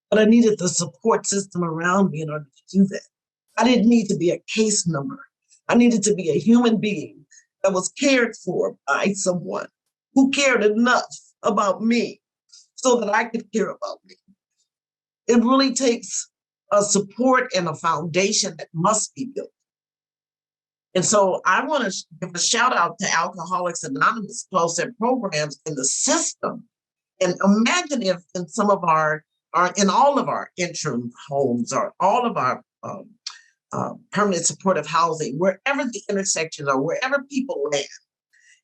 But I needed the support system around me in order to do that. I didn't need to be a case number. I needed to be a human being that was cared for by someone who cared enough about me so that I could care about me. It really takes a support and a foundation that must be built. And so I want to give a shout out to Alcoholics Anonymous, close their programs in the system. And imagine if in some of in all of our interim homes or all of our permanent supportive housing, wherever the intersections are, wherever people land,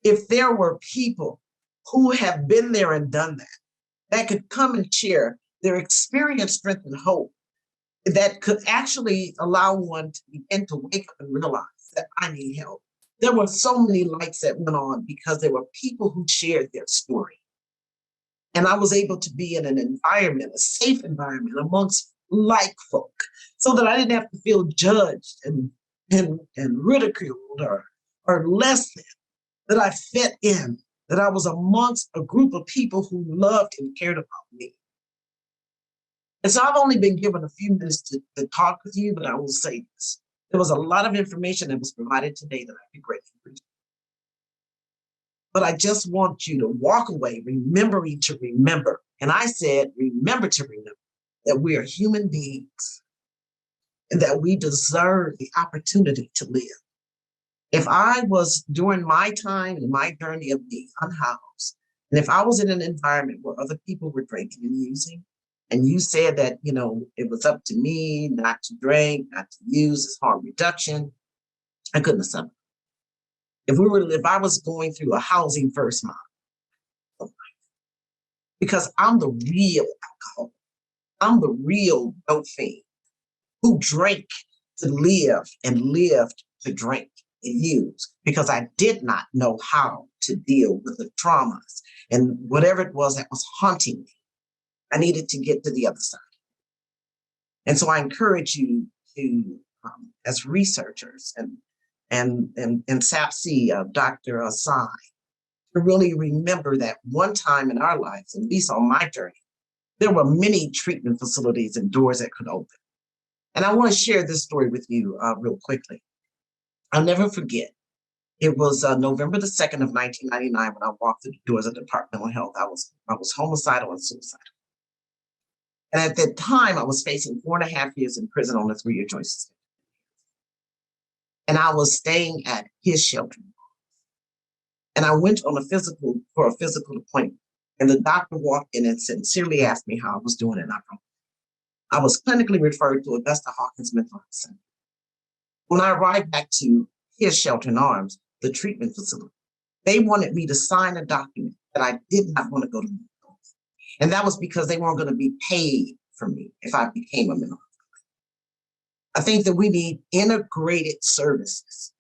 if there were people who have been there and done that could come and share their experience, strength, and hope, that could actually allow one to begin to wake up and realize that I need help. There were so many lights that went on because there were people who shared their story. And I was able to be in an environment, a safe environment amongst like folk, so that I didn't have to feel judged and ridiculed or less than, that I fit in, that I was amongst a group of people who loved and cared about me. And so I've only been given a few minutes to talk with you, but I will say this. There was a lot of information that was provided today that I'd be grateful for. But I just want you to walk away remembering to remember. And I said, remember to remember that we are human beings and that we deserve the opportunity to live. If I was during my time and my journey of being unhoused, and if I was in an environment where other people were drinking and using, and you said that, it was up to me not to drink, not to use, as harm reduction, I couldn't have suffered. If I was going through a housing first model, because I'm the real alcoholic, I'm the real dope fiend who drank to live and lived to drink and use, because I did not know how to deal with the traumas and whatever it was that was haunting me. I needed to get to the other side. And so I encourage you to, as researchers and SAPC, Dr. Asai, to really remember that one time in our lives, at least on my journey, there were many treatment facilities and doors that could open. And I want to share this story with you real quickly. I'll never forget. It was November the 2nd of 1999 when I walked through the doors of the Department of Health. I was homicidal and suicidal. And at that time, I was facing 4.5 years in prison on a 3-year joint suspension. And I was staying at his shelter. And I went for a physical appointment. And the doctor walked in and sincerely asked me how I was doing. And I was clinically referred to Augusta Hawkins Mental Health Center. When I arrived back to his shelter in arms, the treatment facility, they wanted me to sign a document that I did not want to go to mental health. And that was because they weren't going to be paid for me if I became a mental health. I think that we need integrated services,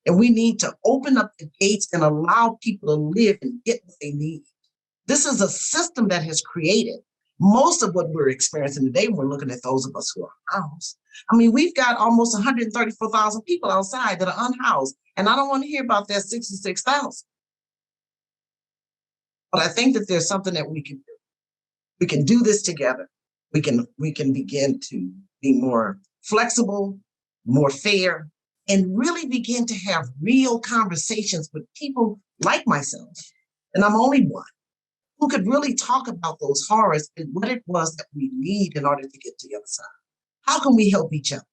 and we need to open up the gates and allow people to live and get what they need. This is a system that has created most of what we're experiencing today when we're looking at those of us who are unhoused. I mean, we've got almost 134,000 people outside that are unhoused, and I don't want to hear about that 66,000. But I think that there's something that we can do. We can do this together. We can begin to be more flexible, more fair, and really begin to have real conversations with people like myself, and I'm only one, who could really talk about those horrors and what it was that we need in order to get to the other side. How can we help each other?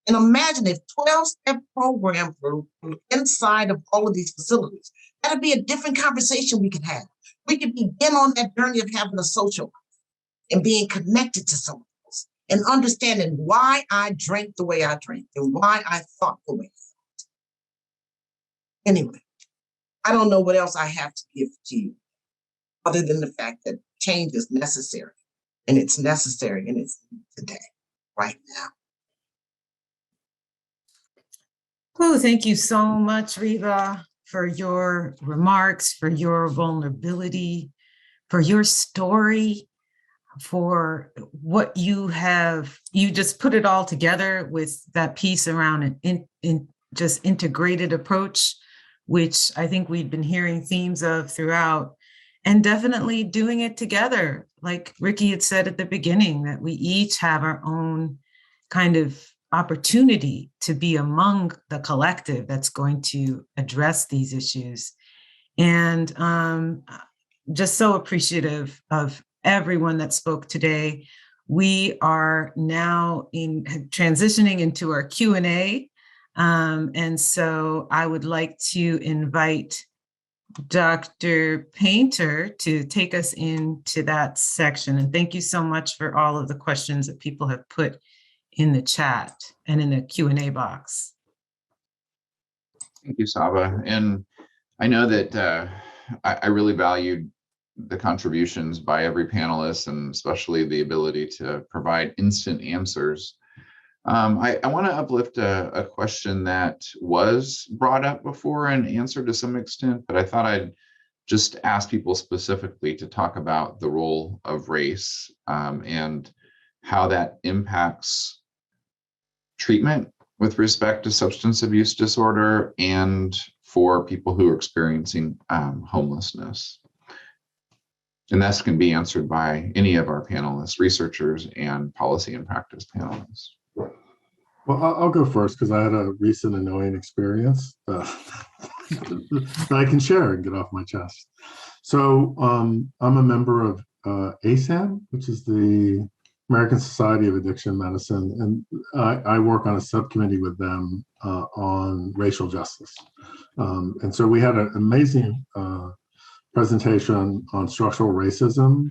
And imagine if 12-step program for inside of all of these facilities, that'd be a different conversation we could have. We could begin on that journey of having a social life and being connected to someone else and understanding why I drank the way I drank and why I thought the way I thought. Anyway, I don't know what else I have to give to you other than the fact that change is necessary, and it's necessary, and it's today, right now. Oh, thank you so much, Reva, for your remarks, for your vulnerability, for your story, for what you just put it all together with that piece around an just integrated approach, which I think we've been hearing themes of throughout, and definitely doing it together. Like Ricky had said at the beginning, that we each have our own kind of opportunity to be among the collective that's going to address these issues. And just so appreciative of everyone that spoke today. We are now transitioning into our Q&A. And so I would like to invite Dr. Painter to take us into that section. And thank you so much for all of the questions that people have put in the chat and in the Q&A box. Thank you, Saba. And I know that I really valued the contributions by every panelist, and especially the ability to provide instant answers. I want to uplift a question that was brought up before and answered to some extent, but I thought I'd just ask people specifically to talk about the role of race and how that impacts treatment with respect to substance abuse disorder and for people who are experiencing homelessness. And this can be answered by any of our panelists, researchers, and policy and practice panelists. Well, I'll go first because I had a recent annoying experience that I can share and get off my chest. So I'm a member of ASAM, which is the American Society of Addiction Medicine, and I work on a subcommittee with them on racial justice. And so we had an amazing presentation on structural racism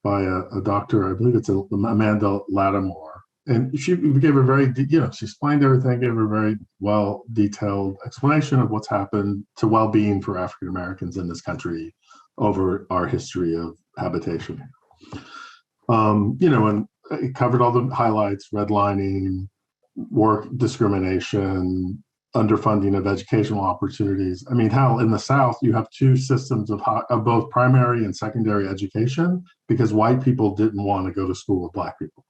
by a doctor, I believe it's Amanda Lattimore. And she gave a very, she explained everything, gave a very well detailed explanation of what's happened to well-being for African Americans in this country over our history of habitation. And it covered all the highlights: redlining, work discrimination, underfunding of educational opportunities. I mean, how in the South you have two systems of both primary and secondary education because white people didn't want to go to school with Black people,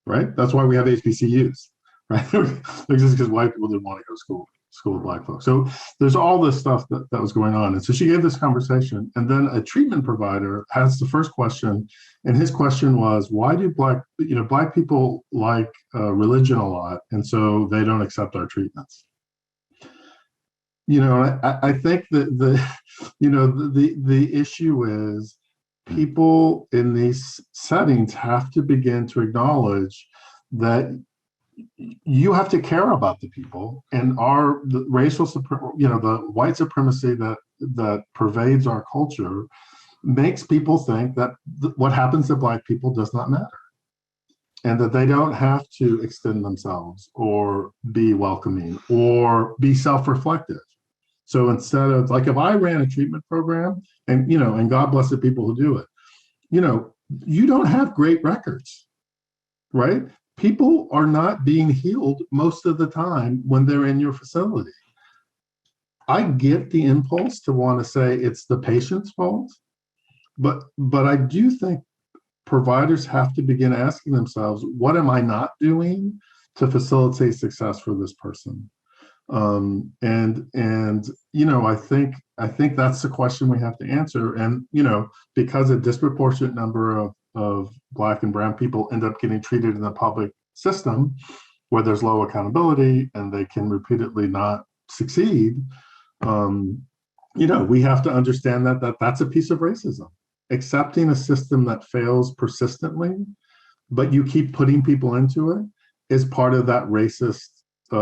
right? That's why we have HBCUs, right? Just because white people didn't want to go to school with Black folks. So there's all this stuff that was going on. And so she gave this conversation, and then a treatment provider has the first question, and his question was, why do Black people like religion a lot, and so they don't accept our treatments? I think that the issue is people in these settings have to begin to acknowledge that you have to care about the people, and the racial, the white supremacy that pervades our culture makes people think that what happens to Black people does not matter, and that they don't have to extend themselves or be welcoming or be self-reflective. So instead of, like, if I ran a treatment program, and God bless the people who do it, you don't have great records, right? People are not being healed most of the time when they're in your facility. I get the impulse to want to say it's the patient's fault, but I do think providers have to begin asking themselves, what am I not doing to facilitate success for this person? I think that's the question we have to answer. And because a disproportionate number of Black and Brown people end up getting treated in the public system where there's low accountability and they can repeatedly not succeed, we have to understand that's a piece of racism. Accepting a system that fails persistently, but you keep putting people into it, is part of that racist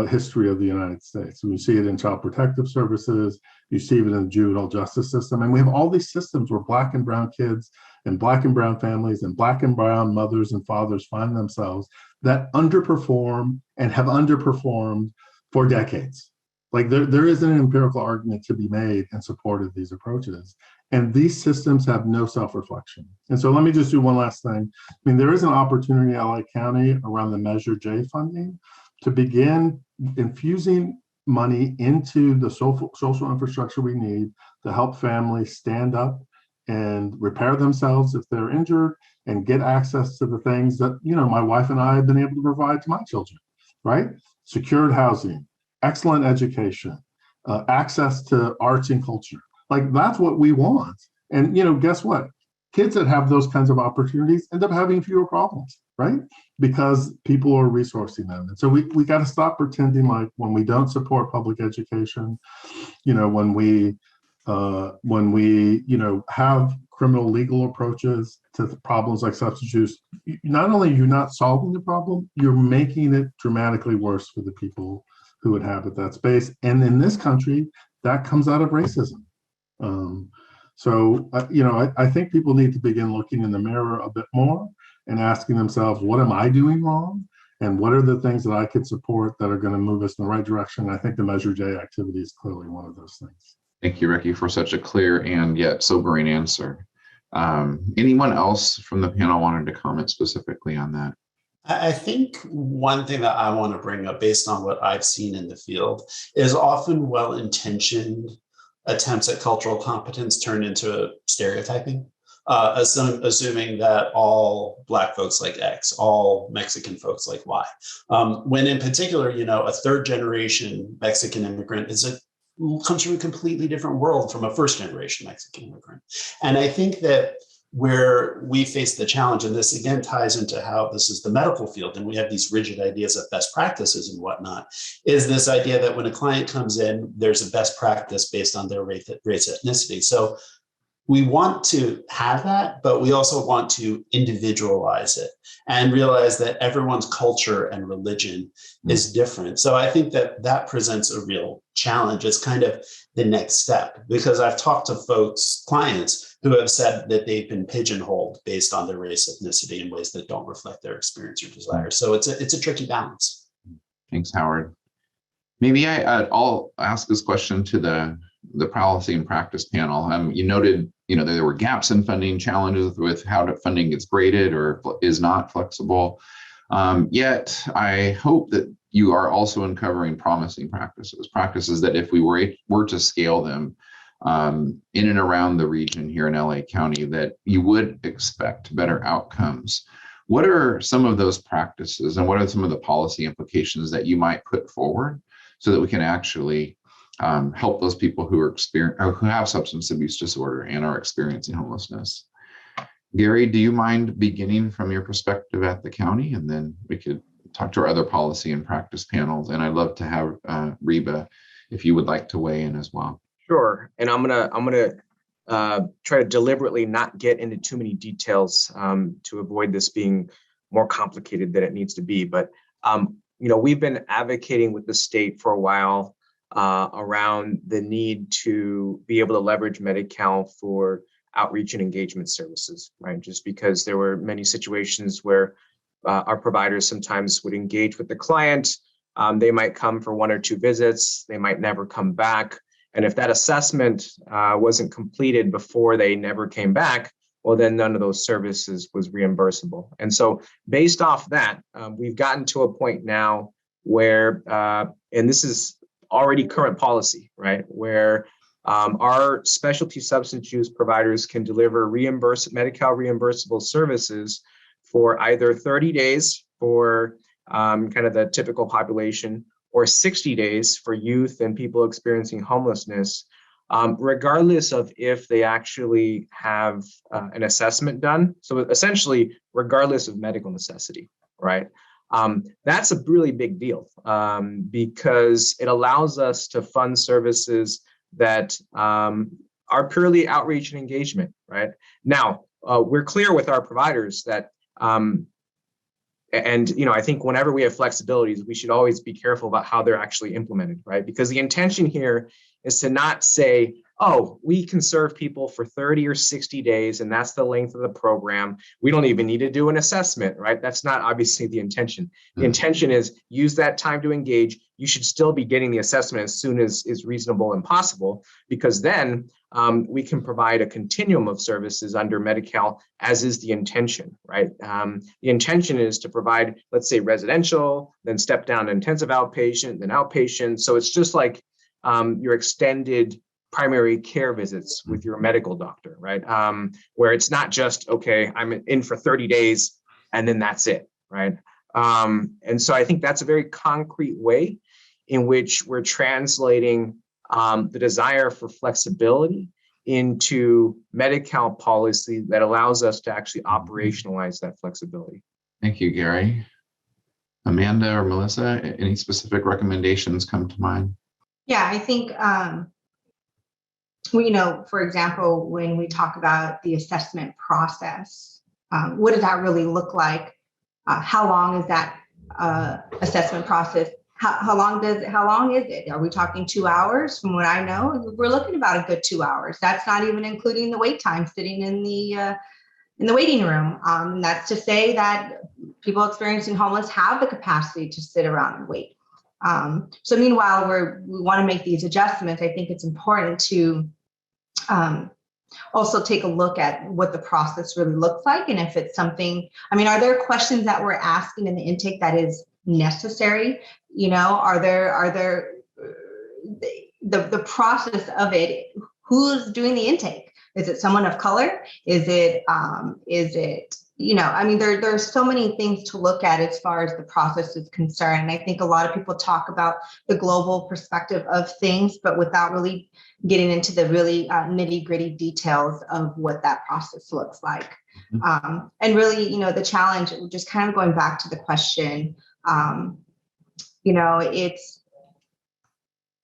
history of the United States. And you see it in child protective services, you see it in the juvenile justice system. And we have all these systems where Black and brown kids and Black and brown families and Black and brown mothers and fathers find themselves that underperform and have underperformed for decades. Like there is an empirical argument to be made in support of these approaches. And these systems have no self-reflection. And so let me just do one last thing. I mean, there is an opportunity in LA County around the Measure J funding to begin infusing money into the social infrastructure we need to help families stand up and repair themselves if they're injured and get access to the things that, you know, my wife and I have been able to provide to my children, right? Secured housing, excellent education, access to arts and culture. Like, that's what we want. And, you know, guess what? Kids that have those kinds of opportunities end up having fewer problems, right? Because people are resourcing them. And so we got to stop pretending like when we don't support public education, you know, when we you know, have criminal legal approaches to problems like substance use, not only you're not solving the problem, you're making it dramatically worse for the people who inhabit that space. And in this country, that comes out of racism. So, you know, I think people need to begin looking in the mirror a bit more and asking themselves, what am I doing wrong? And what are the things that I could support that are going to move us in the right direction? I think the Measure J activity is clearly one of those things. Thank you, Ricky, for such a clear and yet sobering answer. Anyone else from the panel wanted to comment specifically on that? I think one thing that I want to bring up based on what I've seen in the field is often well-intentioned attempts at cultural competence turn into stereotyping, assuming that all Black folks like X, all Mexican folks like Y. When in particular, you know, a third generation Mexican immigrant comes from a completely different world from a first generation Mexican immigrant. And I think that where we face the challenge, and this again ties into how this is the medical field, and we have these rigid ideas of best practices and whatnot, is this idea that when a client comes in, there's a best practice based on their race, ethnicity. So we want to have that, but we also want to individualize it and realize that everyone's culture and religion is different. So I think that that presents a real challenge. It's kind of the next step, because I've talked to clients who have said that they've been pigeonholed based on their race, ethnicity in ways that don't reflect their experience or desire. So it's a tricky balance. Thanks, Howard. Maybe I'll ask this question to the policy and practice panel. You noted, you know, there were gaps in funding, challenges with how funding gets graded or is not flexible. Yet I hope that you are also uncovering promising practices that if we were to scale them in and around the region here in LA County, that you would expect better outcomes. What are some of those practices, and what are some of the policy implications that you might put forward so that we can actually help those people who have substance abuse disorder and are experiencing homelessness? Gary, do you mind beginning from your perspective at the county, and then we could talk to our other policy and practice panels? And I'd love to have Reba, if you would like to weigh in as well. Sure, and I'm gonna try to deliberately not get into too many details to avoid this being more complicated than it needs to be. But you know, we've been advocating with the state for a while around the need to be able to leverage Medi-Cal for outreach and engagement services, right? Just because there were many situations where our providers sometimes would engage with the client. They might come for 1 or 2 visits, they might never come back. And if that assessment wasn't completed before they never came back, well, then none of those services was reimbursable. And so based off that, we've gotten to a point now where, and this is already current policy, right, where our specialty substance use providers can deliver Medi-Cal reimbursable services for either 30 days for kind of the typical population, or 60 days for youth and people experiencing homelessness, regardless of if they actually have an assessment done. So essentially, regardless of medical necessity, right? That's a really big deal because it allows us to fund services that are purely outreach and engagement, right? Now, we're clear with our providers that, and And, I think whenever we have flexibilities, we should always be careful about how they're actually implemented, right? Because the intention here is to not say, oh, we can serve people for 30 or 60 days, and that's the length of the program. We don't even need to do an assessment, right? That's not obviously the intention. The intention is use that time to engage. You should still be getting the assessment as soon as is reasonable and possible, because then we can provide a continuum of services under Medi-Cal, as is the intention, right? The intention is to provide, let's say, residential, then step down to intensive outpatient, then outpatient. So it's just like your extended primary care visits with your medical doctor, right? Where it's not just, okay, I'm in for 30 days and then that's it, right? And so I think that's a very concrete way in which we're translating the desire for flexibility into Medi-Cal policy that allows us to actually operationalize that flexibility. Thank you, Gary. Amanda or Melissa, any specific recommendations come to mind? Yeah, I think, for example, when we talk about the assessment process, what does that really look like? How long is that assessment process? How long is it? Are we talking 2 hours? From what I know, we're looking about a good 2 hours. That's not even including the wait time sitting in the waiting room. That's to say that people experiencing homeless have the capacity to sit around and wait. So meanwhile, we want to make these adjustments. I think it's important to also take a look at what the process really looks like, and if it's something. Are there questions that we're asking in the intake that is necessary? Are there the process of it? Who's doing the intake? Is it someone of color? Is it there's so many things to look at as far as the process is concerned. And I think a lot of people talk about the global perspective of things, but without really getting into the really nitty-gritty details of what that process looks like. And really, the challenge, just kind of going back to the question,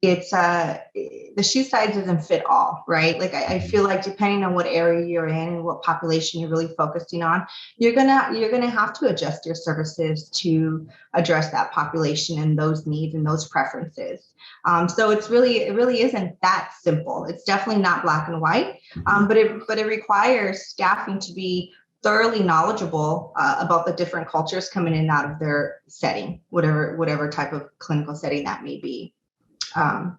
it's the shoe size doesn't fit all, right? Like I feel like depending on what area you're in and what population you're really focusing on, you're gonna have to adjust your services to address that population and those needs and those preferences. So it really isn't that simple. It's definitely not black and white, but it requires staffing to be thoroughly knowledgeable about the different cultures coming in and out of their setting, whatever type of clinical setting that may be. And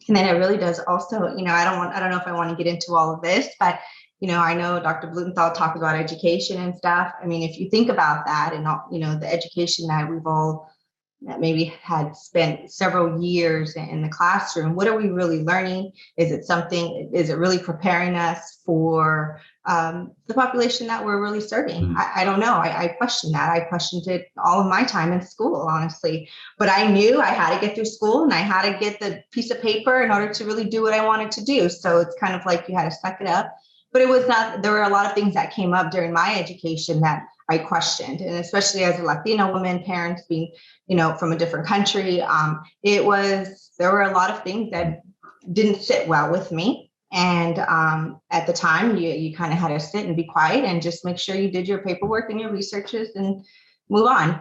then it really does also, I don't know if I want to get into all of this, but, I know Dr. Blumenthal talked about education and stuff. If you think about that and, the education that we've all that maybe had spent several years in the classroom, what are we really learning? Is it really preparing us for the population that we're really serving? I don't know. I question that. I questioned it all of my time in school, honestly. But I knew I had to get through school and I had to get the piece of paper in order to really do what I wanted to do. So it's kind of like you had to suck it up. But it was not, there were a lot of things that came up during my education that I questioned. And especially as a Latino woman, parents being, from a different country, there were a lot of things that didn't sit well with me. And at the time, you kind of had to sit and be quiet and just make sure you did your paperwork and your researches and move on,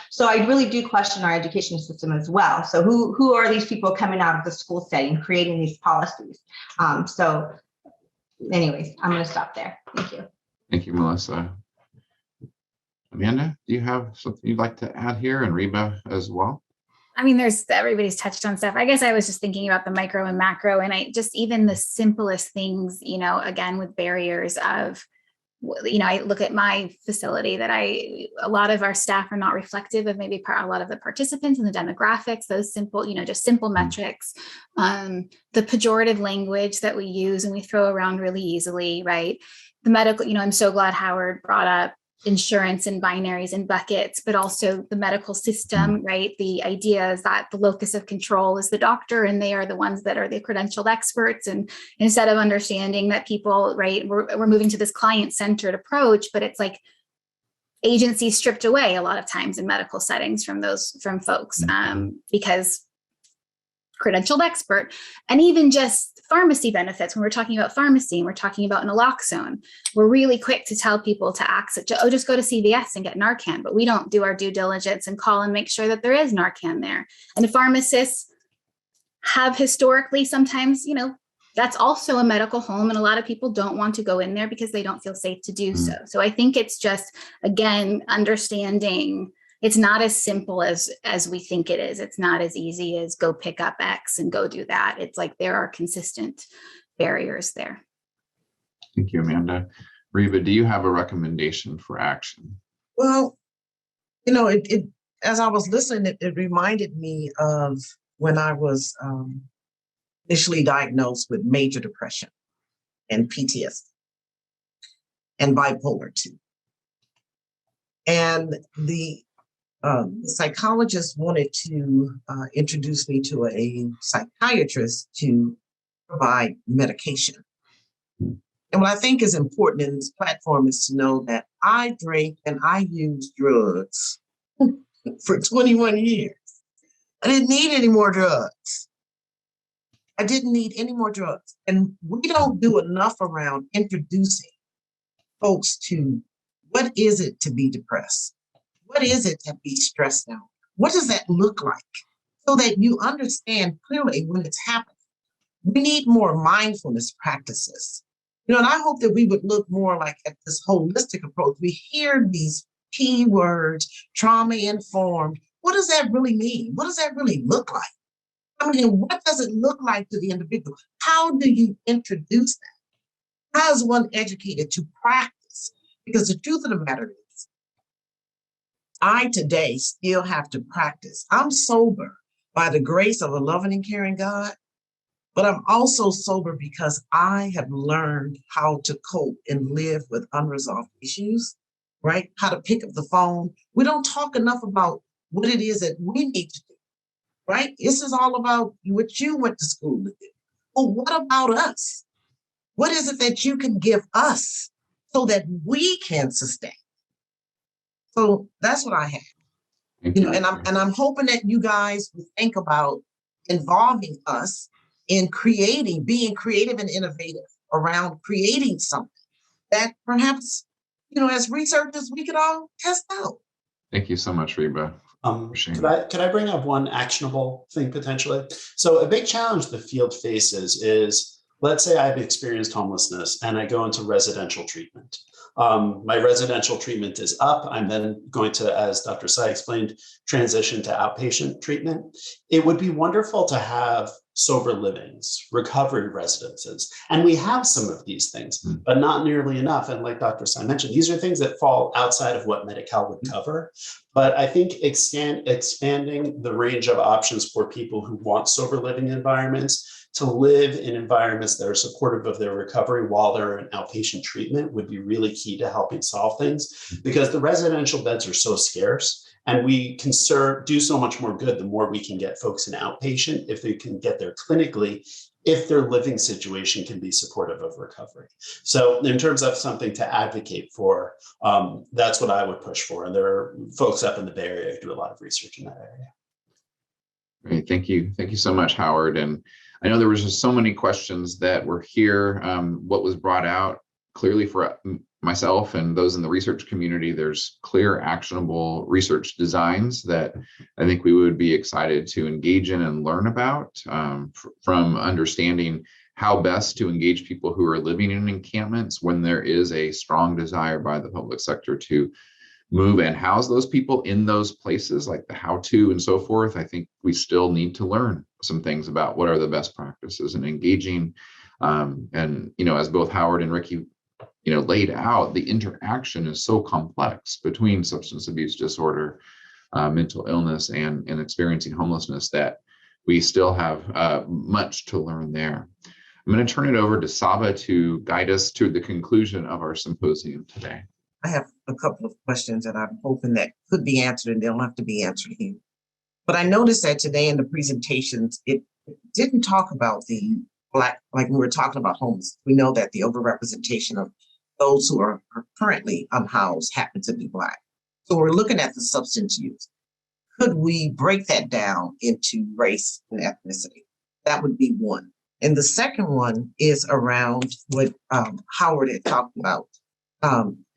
So I really do question our education system as well. So who are these people coming out of the school setting, creating these policies? So anyways, I'm going to stop there. Thank you. Thank you, Melissa. Amanda, do you have something you'd like to add here, and Reba as well? Everybody's touched on stuff. I guess I was just thinking about the micro and macro, and even the simplest things, again, with barriers of, I look at my facility that a lot of our staff are not reflective of maybe a lot of the participants and the demographics, those simple, just simple metrics, the pejorative language that we use and we throw around really easily, right? The medical, I'm so glad Howard brought up insurance and binaries and buckets, but also the medical system, right? The idea is that the locus of control is the doctor and they are the ones that are the credentialed experts. And instead of understanding that people, right, we're moving to this client-centered approach, but it's like agency stripped away a lot of times in medical settings from folks because credentialed expert. And even just pharmacy benefits, when we're talking about pharmacy and we're talking about naloxone, we're really quick to tell people to access, just go to CVS and get Narcan, but we don't do our due diligence and call and make sure that there is Narcan there. And pharmacists have historically sometimes, that's also a medical home, and a lot of people don't want to go in there because they don't feel safe to do so. So I think it's just, again, understanding it's not as simple as we think it is. It's not as easy as go pick up X and go do that. It's like there are consistent barriers there. Thank you, Amanda. Reba, do you have a recommendation for action? Well, it as I was listening, it reminded me of when I was initially diagnosed with major depression and PTSD and bipolar 2. And the psychologist wanted to introduce me to a psychiatrist to provide medication. And what I think is important in this platform is to know that I drank and I used drugs for 21 years. I didn't need any more drugs. I didn't need any more drugs. And we don't do enough around introducing folks to what is it to be depressed? What is it to be stressed out? What does that look like? So that you understand clearly when it's happening. We need more mindfulness practices. And I hope that we would look more like at this holistic approach. We hear these key words, trauma-informed. What does that really mean? What does that really look like? What does it look like to the individual? How do you introduce that? How is one educated to practice? Because the truth of the matter is, I today still have to practice. I'm sober by the grace of a loving and caring God, but I'm also sober because I have learned how to cope and live with unresolved issues, right? How to pick up the phone. We don't talk enough about what it is that we need to do, right? This is all about what you went to school to do. Well, what about us? What is it that you can give us so that we can sustain? So that's what I have. And I'm hoping that you guys will think about involving us in being creative and innovative around creating something that perhaps, as researchers, we could all test out. Thank you so much, Reba. Could I bring up one actionable thing potentially? So a big challenge the field faces is, let's say I've experienced homelessness and I go into residential treatment. My residential treatment is up. I'm then going to, as Dr. Sai explained, transition to outpatient treatment. It would be wonderful to have sober livings, recovery residences. And we have some of these things, but not nearly enough. And like Dr. Sai mentioned, these are things that fall outside of what Medi-Cal would cover. But I think expanding the range of options for people who want sober living environments to live in environments that are supportive of their recovery while they're in outpatient treatment would be really key to helping solve things, because the residential beds are so scarce and we can do so much more good the more we can get folks in outpatient if they can get there clinically, if their living situation can be supportive of recovery. So in terms of something to advocate for, that's what I would push for. And there are folks up in the Bay Area who do a lot of research in that area. Great, thank you. Thank you so much, Howard. And I know there was just so many questions that were here. What was brought out clearly for myself and those in the research community, there's clear, actionable research designs that I think we would be excited to engage in and learn about, from understanding how best to engage people who are living in encampments when there is a strong desire by the public sector to move and house those people in those places, like the how to and so forth. I think we still need to learn some things about what are the best practices in engaging. And, as both Howard and Ricky, laid out, the interaction is so complex between substance abuse disorder, mental illness, and experiencing homelessness that we still have much to learn there. I'm going to turn it over to Saba to guide us to the conclusion of our symposium today. I have a couple of questions that I'm hoping that could be answered, and they don't have to be answered here. But I noticed that today in the presentations, it didn't talk about the Black, like we were talking about homeless. We know that the overrepresentation of those who are currently unhoused happen to be Black. So we're looking at the substance use. Could we break that down into race and ethnicity? That would be one. And the second one is around what Howard had talked about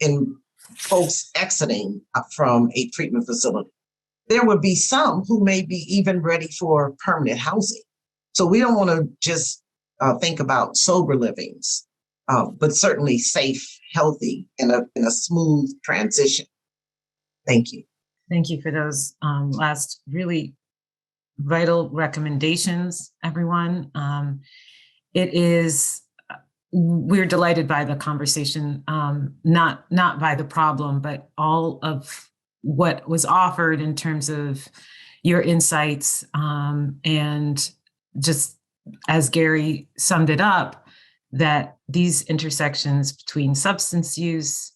in folks exiting from a treatment facility. There would be some who may be even ready for permanent housing. So we don't want to just think about sober livings, but certainly safe, healthy, and a smooth transition. Thank you. Thank you for those last really vital recommendations, everyone. We're delighted by the conversation, not by the problem, but all of what was offered in terms of your insights, and just as Gary summed it up, that these intersections between substance use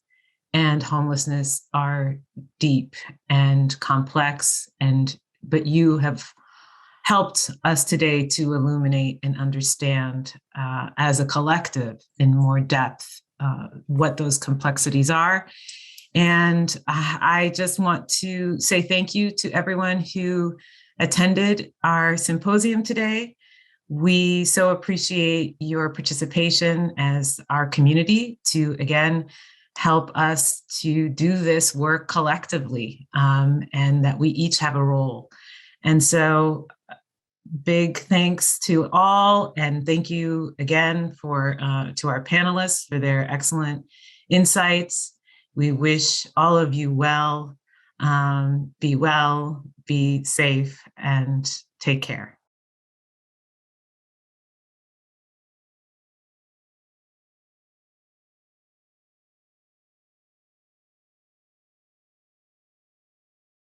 and homelessness are deep and complex, but you have helped us today to illuminate and understand as a collective in more depth what those complexities are. And I just want to say thank you to everyone who attended our symposium today. We so appreciate your participation as our community to, again, help us to do this work collectively, and that we each have a role. And so big thanks to all, and thank you again to our panelists for their excellent insights. We wish all of you well, be safe, and take care.